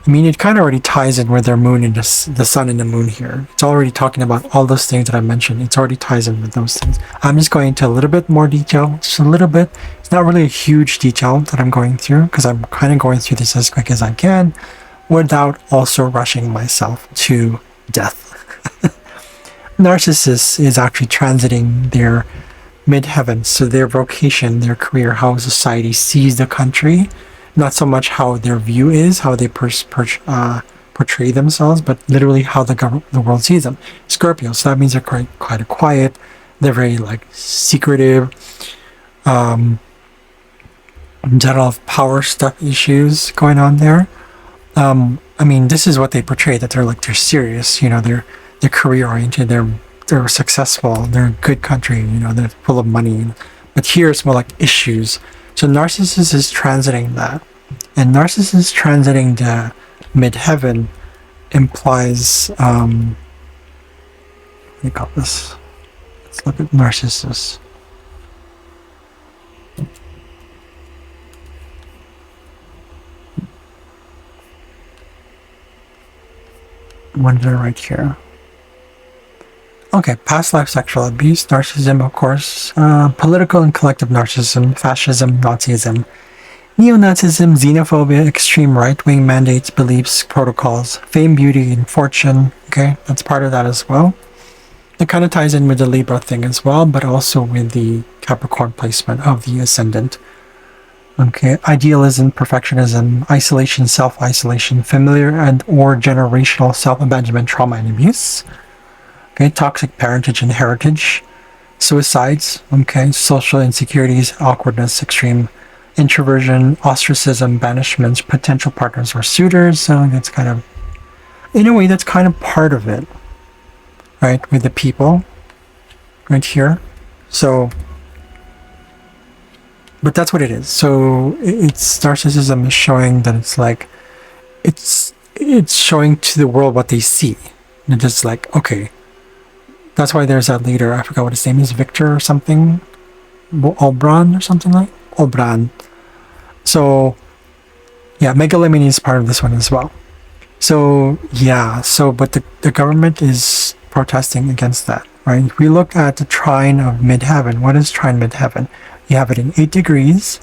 I mean, it kind of already ties in with their moon and the sun and the moon here. It's already talking about all those things that I mentioned. It's already ties in with those things. I'm just going into a little bit more detail, just a little bit. It's not really a huge detail that I'm going through, because I'm kind of going through this as quick as I can without also rushing myself to death. Narcissus is actually transiting their midheaven, so their vocation, their career, how society sees the country. Not so much how their view is, how they portray themselves, but literally how the world sees them. Scorpio, so that means they're quite quiet. They're very like secretive. General power stuff issues going on there. I mean, this is what they portray, that they're serious. You know, they're career oriented. They're successful. They're a good country. You know, they're full of money. But here it's more like issues. So Narcissus is transiting that. And Narcissus transiting the midheaven implies, what do you call this? Let's look at Narcissus. What did I write here? Okay, past life sexual abuse, narcissism, of course, political and collective narcissism, fascism, Nazism, neo-Nazism, xenophobia, extreme right-wing mandates, beliefs, protocols, fame, beauty, and fortune. Okay, that's part of that as well. It kind of ties in with the Libra thing as well, but also with the Capricorn placement of the ascendant. Okay, idealism, perfectionism, isolation, self-isolation, familiar and or generational self-abandonment, trauma, and abuse. Okay, toxic parentage and heritage, suicides, okay, social insecurities, awkwardness, extreme introversion, ostracism, banishments, potential partners or suitors. So that's kind of, in a way, that's kind of part of it, right, with the people right here. So, but that's what it is. So it's narcissism is showing that it's like, it's showing to the world what they see. And it's just like, okay, that's why there's that leader, I forgot what his name is, Victor or something, Olbran or something like Olbran. So yeah, megalomania is part of this one as well. So yeah, so but the government is protesting against that, right? If we look at the trine of midheaven, what is trine midheaven? You have it in 8 degrees,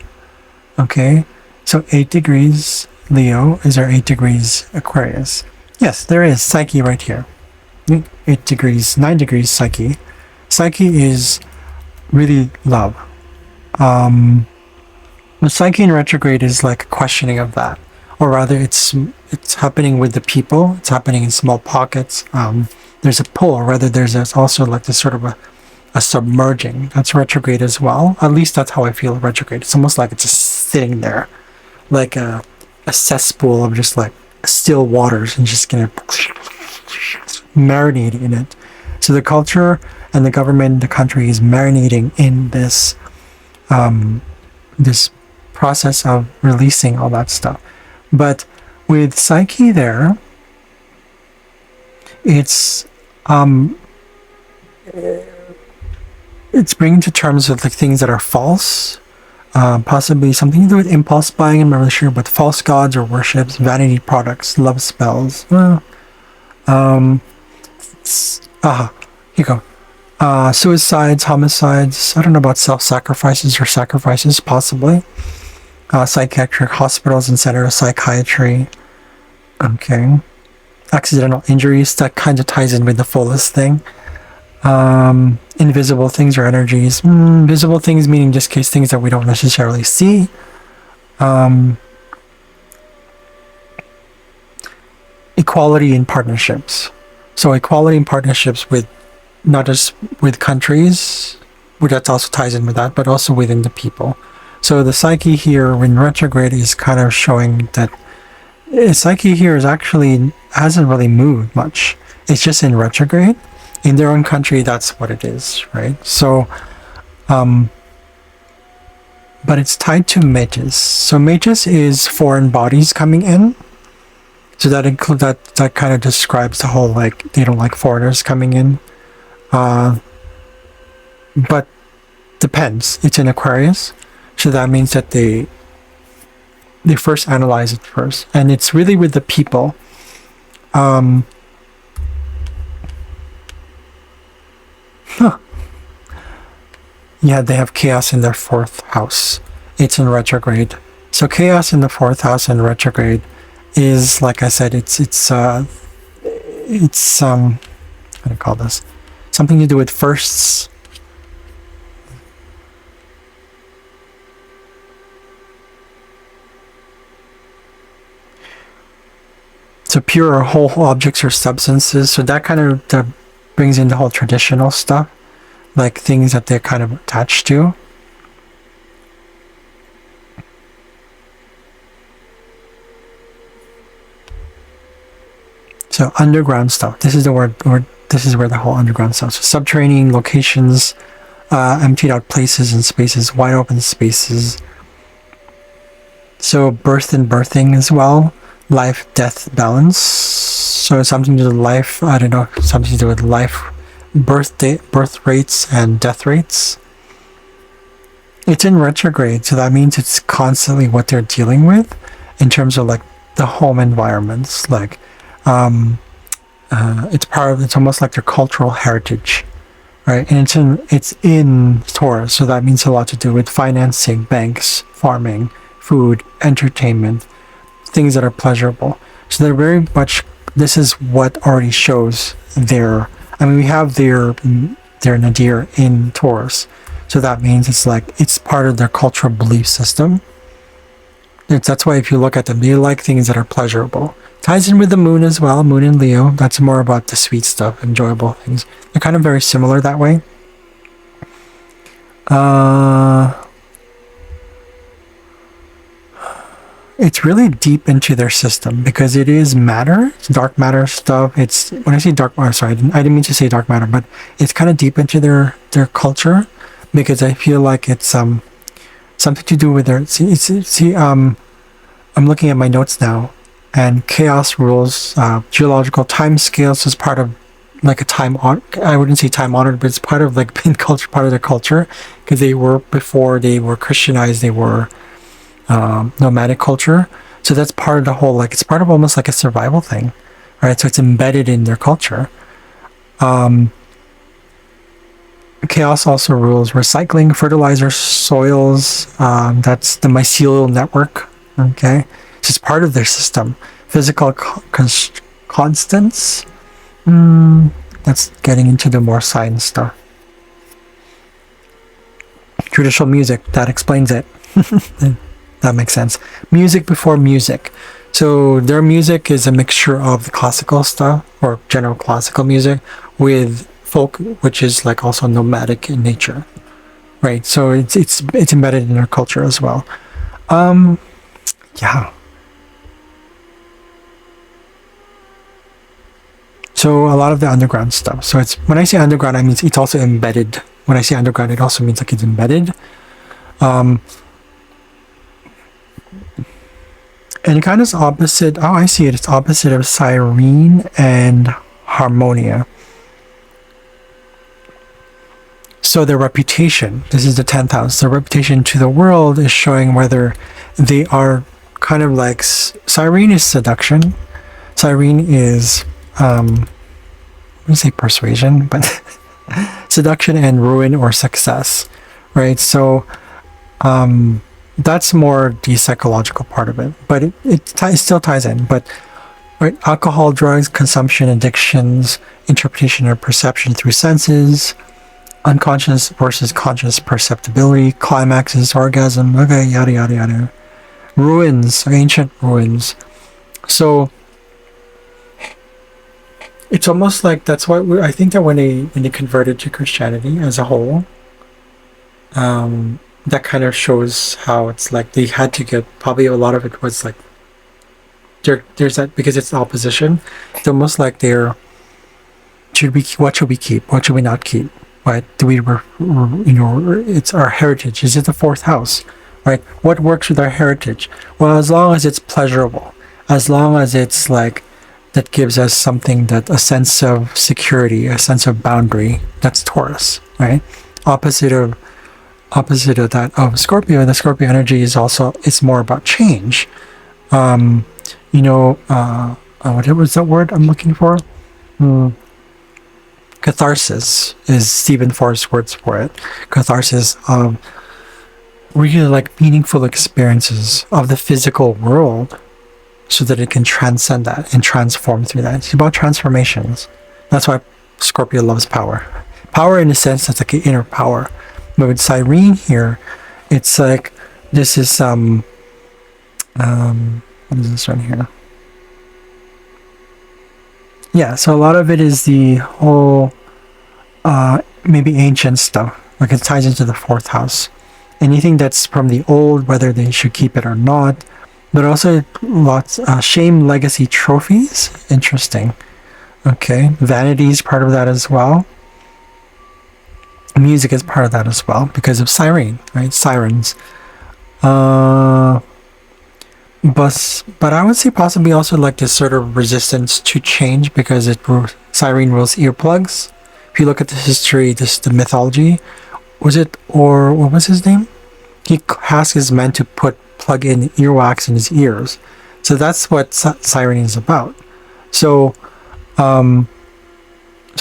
okay? So 8 degrees Leo, is there 8 degrees Aquarius? Yes, there is Psyche right here. 8 degrees, 9 degrees Psyche. Psyche is really love. The Psyche in retrograde is like a questioning of that, or rather, it's happening with the people. It's happening in small pockets. There's a pull, or rather, there's also like this sort of a submerging. That's retrograde as well. At least that's how I feel retrograde. It's almost like it's just sitting there, like a cesspool of just like still waters, and just gonna marinate in it. So the culture and the government, the country is marinating in this this process of releasing all that stuff. But with Psyche there, it's bringing to terms with like things that are false, possibly something to do with impulse buying. I'm not really sure, but false gods or worships, vanity products, love spells. Here you go. Suicides, homicides. I don't know about self-sacrifices or sacrifices, possibly. Psychiatric hospitals and center of psychiatry. Okay. Accidental injuries, that kind of ties in with the fullest thing. Invisible things or energies. Visible things meaning just case things that we don't necessarily see. Equality in partnerships. So equality in partnerships with not just with countries, which that also ties in with that, but also within the people. So the psyche here in retrograde is kind of showing that psyche here is actually hasn't really moved much. It's just in retrograde. In their own country, that's what it is, right? So, but it's tied to mages. So mages is foreign bodies coming in. So that that kind of describes the whole, like, they don't like foreigners coming in. But depends. It's in Aquarius, so that means that they first analyze it first, and it's really with the people. Yeah, they have chaos in their 4th house. It's in retrograde. So chaos in the 4th house in retrograde is, like I said, it's how do you call this? Something to do with firsts. So pure or whole objects or substances. So that kind of brings in the whole traditional stuff, like things that they're kind of attached to. So underground stuff. This is the word, or this is where the whole underground stuff. So subterranean locations, emptied out places and spaces, wide open spaces. So birth and birthing as well. Life, death, balance. So something to do with life, I don't know, something to do with life, birth rates and death rates. It's in retrograde, so that means it's constantly what they're dealing with in terms of, like, the home environments. Like, it's almost like their cultural heritage, right? And it's in Taurus, so that means a lot to do with financing, banks, farming, food, entertainment, things that are pleasurable. So they're very much, this is what already shows their, I mean, we have their nadir in Taurus, so that means it's like, it's part of their cultural belief system. That's why if you look at them, they like things that are pleasurable. Ties in with the moon as well, moon in Leo. That's more about the sweet stuff, enjoyable things. They're kind of very similar that way. It's really deep into their system because it is matter, it's dark matter stuff. It's, when I say dark matter, sorry, I didn't mean to say dark matter, but it's kind of deep into their culture, because I feel like it's something to do with their, I'm looking at my notes now, and chaos rules, geological time scales is part of, like, a time on, I wouldn't say time honored, but it's part of, like, being culture, part of their culture, because they were, before they were Christianized, they were nomadic culture. So that's part of the whole, like, it's part of almost like a survival thing, right? So it's embedded in their culture. Chaos also rules recycling, fertilizer, soils. That's the mycelial network. Okay, so it's part of their system. Physical constants. That's getting into the more science stuff. Traditional music, that explains it. That makes sense. Music before music. So their music is a mixture of the classical stuff, or general classical music, with folk, which is, like, also nomadic in nature, right? So it's embedded in their culture as well. Yeah. So a lot of the underground stuff. So it's, when I say underground, I mean it's also embedded. When I say underground, it also means, like, it's embedded. And it kind of is opposite. Oh, I see it. It's opposite of Cyrene and Harmonia. So their reputation, this is the 10th house, their reputation to the world is showing whether they are kind of like, Cyrene is seduction. Cyrene is, I'm going to say persuasion, but seduction and ruin or success, right? So, that's more the psychological part of it, but it still ties in. But, right, alcohol, drugs, consumption, addictions, interpretation or perception through senses, unconscious versus conscious perceptibility, climaxes, orgasm, okay, yada yada yada. Ruins, ancient ruins. So It's almost like that's why I think that when they converted to Christianity as a whole, that kind of shows how it's like they had to get, probably a lot of it was like there's that, because it's opposition. It's almost like they're, what should we keep, what should we not keep, right? Do we it's our heritage, is it the fourth house, right? What works with our heritage? Well, as long as it's pleasurable, as long as it's like that gives us something, that a sense of security, a sense of boundary, that's Taurus, right? Opposite of that of Scorpio. The Scorpio energy is also, it's more about change. What was that word I'm looking for? Catharsis is Stephen Forrest's words for it. Catharsis of really like meaningful experiences of the physical world, so that it can transcend that and transform through that. It's about transformations. That's why Scorpio loves power. Power in a sense, that's like an inner power. But with Cyrene here, it's like, this is what is this right here? Yeah, so a lot of it is the whole maybe ancient stuff. Like it ties into the fourth house. Anything that's from the old, whether they should keep it or not. But also lots shame, legacy, trophies. Interesting. Okay, vanity is part of that as well. Music is part of that as well because of Cyrene, right? Sirens. But I would say possibly also like this sort of resistance to change, because Cyrene rules earplugs. If you look at the history, the mythology, was it, or what was his name? He asks his men to plug in earwax in his ears. So that's what Cyrene is about. So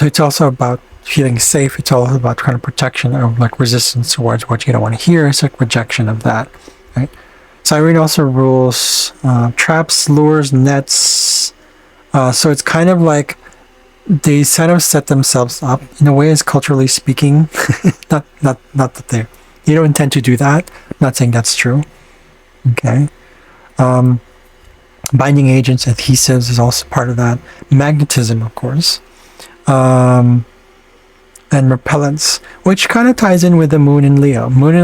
it's also about feeling safe. It's all about kind of protection, of like resistance towards what you don't want to hear. It's like rejection of that, right? Cyrene also rules traps, lures, nets. So it's kind of like they kind of set themselves up in a way, as culturally speaking. not that they don't intend to do that. I'm not saying that's true. Okay. Binding agents, adhesives is also part of that. Magnetism, of course. And repellents, which kind of ties in with the moon in Leo. Moon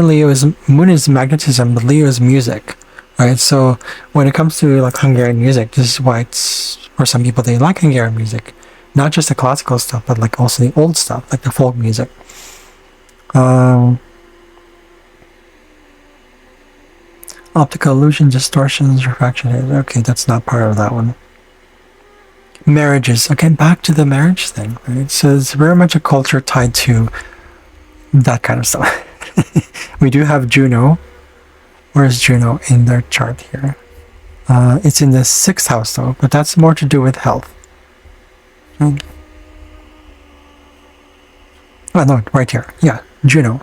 is magnetism, but Leo is music, right? So when it comes to like Hungarian music, this is why it's, for some people, they like Hungarian music, not just the classical stuff, but like also the old stuff, like the folk music. Optical illusion, distortions, refraction. Okay, that's not part of that one. Marriages, again, back to the marriage thing, right? So it's very much a culture tied to that kind of stuff. We do have Juno. Where's Juno in their chart here? It's in the 6th house though, but that's more to do with health. Oh no, right here. Yeah, Juno.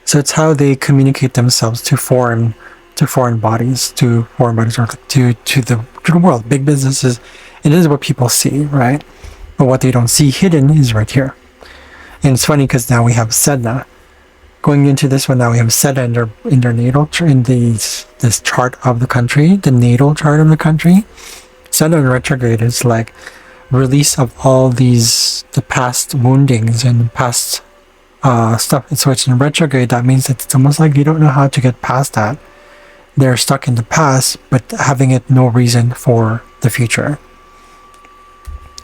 So it's how they communicate themselves to foreign bodies, or to the world, big businesses. It is what people see, right? But what they don't see hidden is right here. And it's funny because now we have Sedna. Going into this one, now we have Sedna in their natal, in this chart of the country, the natal chart of the country. Sedna in retrograde is like release of all the past woundings and past stuff. And so it's in retrograde. That means that it's almost like you don't know how to get past that. They're stuck in the past, but having it no reason for the future.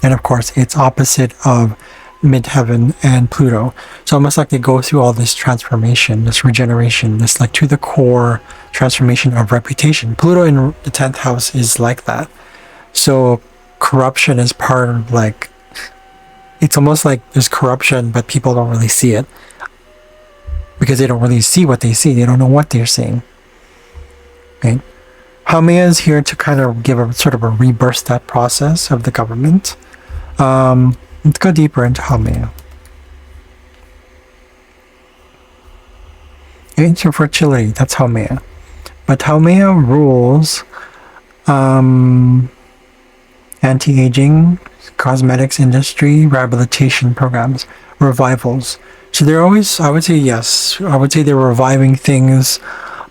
And of course, it's opposite of midheaven and Pluto. So almost like they go through all this transformation, this regeneration, this like to the core transformation of reputation. Pluto in the 10th house is like that. So corruption is part of like, it's almost like there's corruption, but people don't really see it. Because they don't really see what they see. They don't know what they're seeing. Right? Haumea is here to kind of give a sort of a rebirth that process of the government. Let's go deeper into Haumea. Ancient fertility, that's Haumea. But Haumea rules anti-aging, cosmetics industry, rehabilitation programs, revivals. So they're always, I would say yes, I would say they're reviving things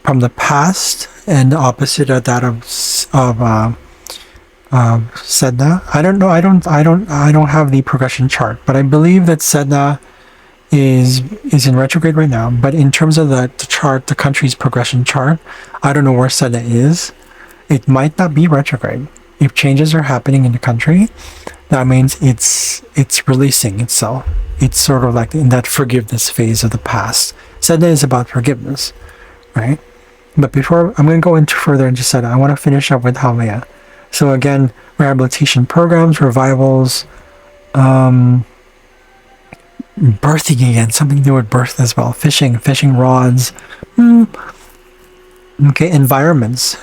from the past, and the opposite of that of Sedna. I don't know. I don't have the progression chart, but I believe that Sedna is in retrograde right now. But in terms of the chart, the country's progression chart, I don't know where Sedna is. It might not be retrograde. If changes are happening in the country, that means it's releasing itself. It's sort of like in that forgiveness phase of the past. Sedna is about forgiveness, right? But before I'm going to go into further into Sedna, I want to finish up with Haumea. So again, rehabilitation programs, revivals, birthing again, something to do with birth as well. Fishing rods. Okay, environments,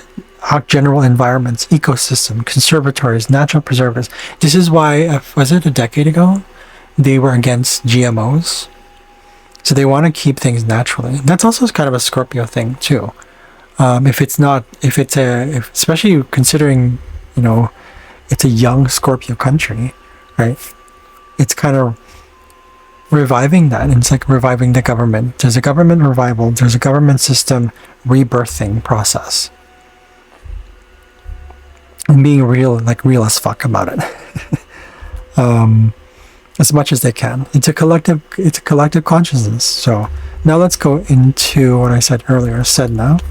general environments, ecosystem, conservatories, natural preservatives. This is why, was it a decade ago, they were against GMOs. So they want to keep things naturally. That's also kind of a Scorpio thing too. Especially considering, it's a young Scorpio country, right? It's kind of reviving that. It's like reviving the government. There's a government revival. There's a government system rebirthing process. And being real as fuck about it. As much as they can. It's a collective consciousness. So now let's go into what I said earlier, Sedna.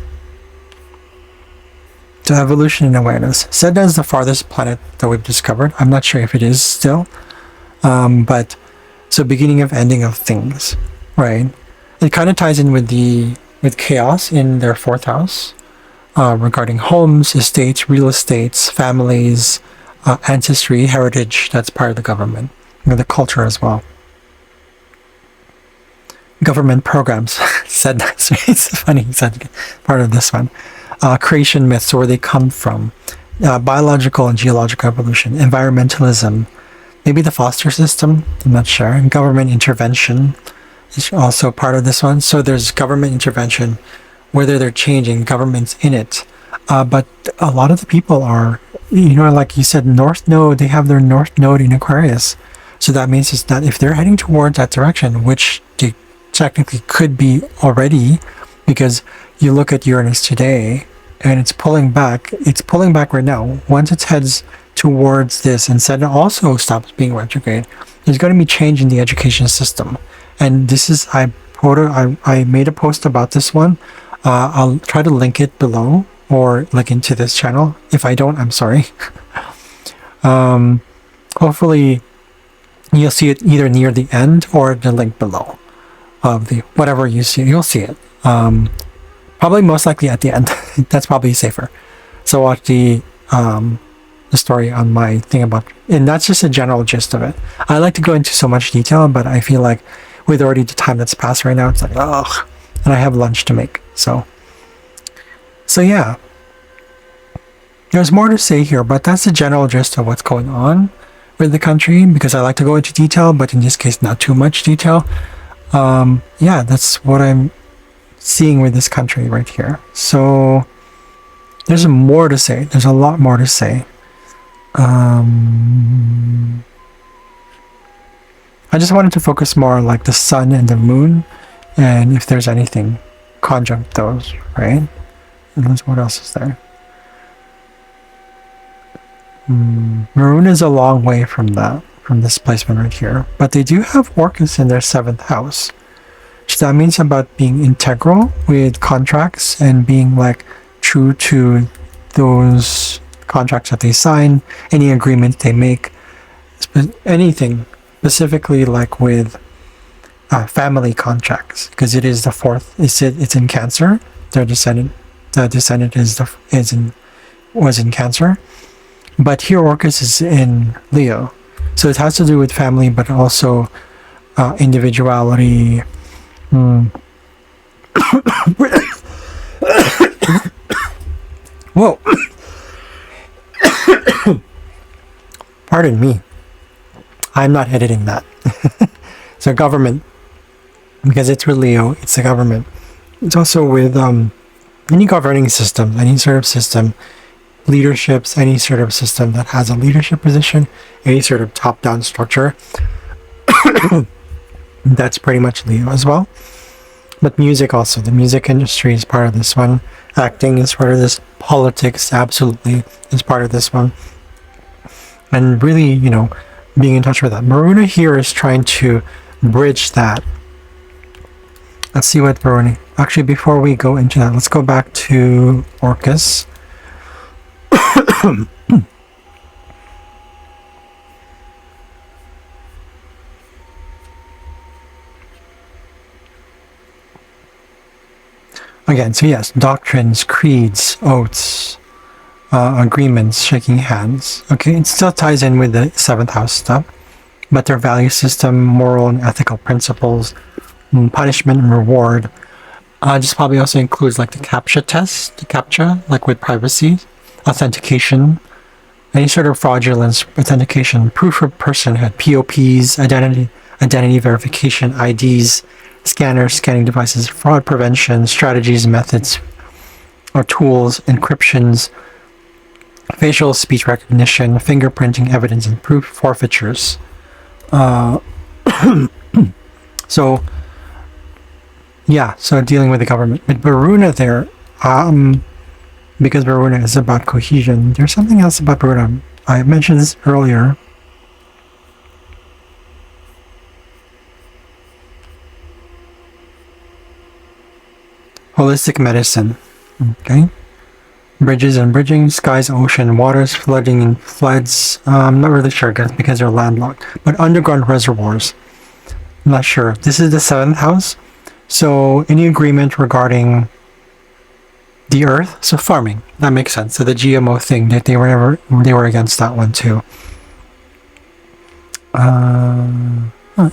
So evolution and awareness. Sedna is the farthest planet that we've discovered. I'm not sure if it is still. But so beginning of ending of things, right? It kind of ties in with chaos in their fourth house, regarding homes, estates, real estates, families, ancestry, heritage. That's part of the government, the culture as well. Government programs. Said that. It's funny. Said part of this one. Creation myths, where they come from. Biological and geological evolution. Environmentalism. Maybe the foster system, I'm not sure. And government intervention is also part of this one. So there's government intervention, whether they're changing, government's in it. But a lot of the people are, like you said, North Node, they have their North Node in Aquarius. So that means is that if they're heading towards that direction, which they technically could be already, because you look at Uranus today, and it's pulling back right now. Once it heads towards this, and Saturn also stops being retrograde, there's going to be change in the education system. And this is, I made a post about this one. I'll try to link it below or link into this channel. If I don't, I'm sorry. Hopefully you'll see it either near the end or the link below of the whatever you see. You'll see it. Probably most likely at the end. That's probably safer. So watch the story on my thing about, and that's just a general gist of it. I like to go into so much detail, but I feel like with already the time that's passed right now, it's like, ugh, and I have lunch to make. So yeah, there's more to say here, but that's the general gist of what's going on with the country, because I like to go into detail, but in this case, not too much detail. Yeah, that's what I'm seeing with this country right here. So there's more to say. There's a lot more to say. I just wanted to focus more on like the sun and the moon, and if there's anything conjunct those, right? And what else is there? Maroon is a long way from this placement right here, but they do have Orcus in their 7th house. So that means about being integral with contracts and being like true to those contracts that they sign, any agreements they make, anything specifically like with family contracts, because it is the 4th. It's in Cancer. The descendant was in Cancer, but here Orcus is in Leo, so it has to do with family, but also individuality. Whoa. Pardon me. I'm not editing that. So government, because it's with Leo, it's the government. It's also with any governing system, any sort of system, leaderships, any sort of system that has a leadership position, any sort of top-down structure. That's pretty much Leo as well. But music also, the music industry is part of this one. Acting is part of this. Politics absolutely is part of this one. and really, you know, being in touch with that. Varuna here is trying to bridge that. Let's see what Varuna... Actually, before we go into that, let's go back to Orcus. Again, so yes, doctrines, creeds, oaths, agreements, shaking hands. Okay, it still ties in with the 7th house stuff, but their value system, moral and ethical principles, punishment and reward. This probably also includes like the CAPTCHA test, the CAPTCHA, like with privacy, authentication, any sort of fraudulence, authentication, proof of personhood, POPs, identity verification, IDs, scanners, scanning devices, fraud prevention, strategies, methods, or tools, encryptions, facial speech recognition, fingerprinting, evidence, and proof, forfeitures. So, yeah, so dealing with the government. With Varuna there, because Varuna is about cohesion, there's something else about Varuna. I mentioned this earlier. Holistic medicine. Okay. Bridges and bridging, skies, ocean, waters, flooding and floods. I'm not really sure, guys, because they're landlocked. But underground reservoirs. I'm not sure. This is the 7th house. So any agreement regarding the earth, so farming, that makes sense. So the GMO thing, that they were against that one too.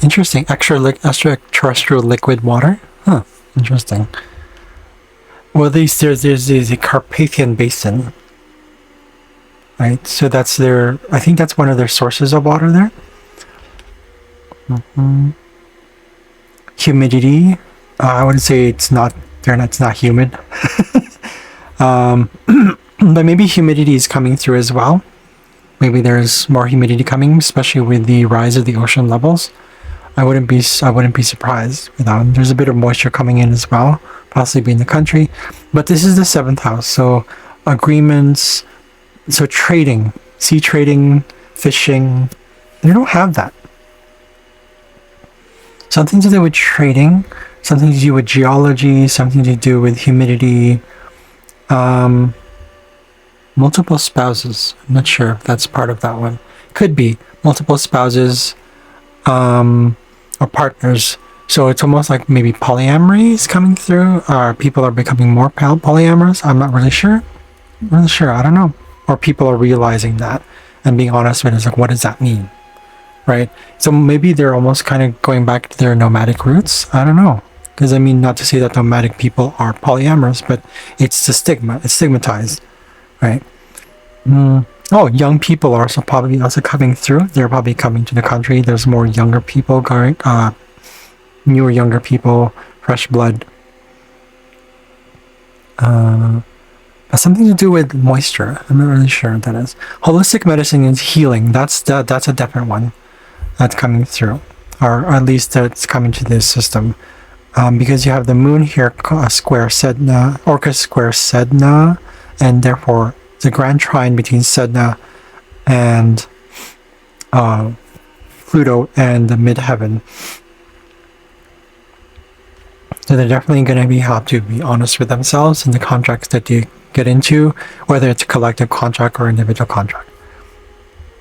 Interesting. Extraterrestrial liquid water. Huh. Interesting. Well, there's a Carpathian Basin, right? So that's their. I think that's one of their sources of water there. Humidity. I wouldn't say it's not. It's not humid. But maybe humidity is coming through as well. Maybe there's more humidity coming, especially with the rise of the ocean levels. I wouldn't be surprised with that. There's a bit of moisture coming in as well, possibly in the country. But this is the 7th house, so agreements, so trading, sea trading, fishing, they don't have that. Something to do with trading, something to do with geology, something to do with humidity, multiple spouses. I'm not sure if that's part of that one. Could be multiple spouses, or partners. So it's almost like maybe polyamory is coming through, or people are becoming more polyamorous. I'm not really sure. I don't know. Or people are realizing that and being honest with it. It's like, what does that mean? Right? So maybe they're almost kind of going back to their nomadic roots. I don't know. Because I mean, not to say that nomadic people are polyamorous, but it's the stigma. It's stigmatized. Right? Oh, young people are also probably also coming through. They're probably coming to the country. There's more younger people going, newer younger people, fresh blood. Something to do with moisture. I'm not really sure what that is. Holistic medicine is healing. That's a different one that's coming through, or at least that's coming to this system. Because you have the moon here, square Sedna, Orcus square Sedna, and therefore the grand trine between Sedna and Pluto and the midheaven. So they're definitely going to have to be honest with themselves in the contracts that they get into, whether it's a collective contract or individual contract.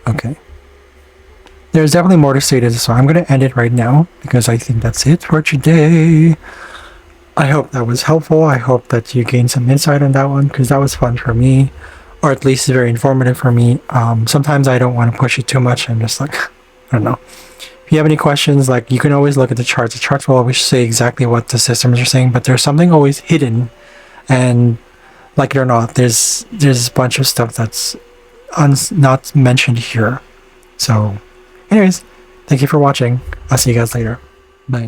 Okay. There's definitely more to say to this, so I'm going to end it right now because I think that's it for today. I hope that was helpful. I hope that you gained some insight on that one because that was fun for me, or at least very informative for me. Sometimes I don't want to push it too much. I'm just like, I don't know. If you have any questions, like you can always look at the charts. The charts will always say exactly what the systems are saying, but there's something always hidden, and like it or not, there's a bunch of stuff that's not mentioned here. So anyways, thank you for watching. I'll see you guys later. Bye.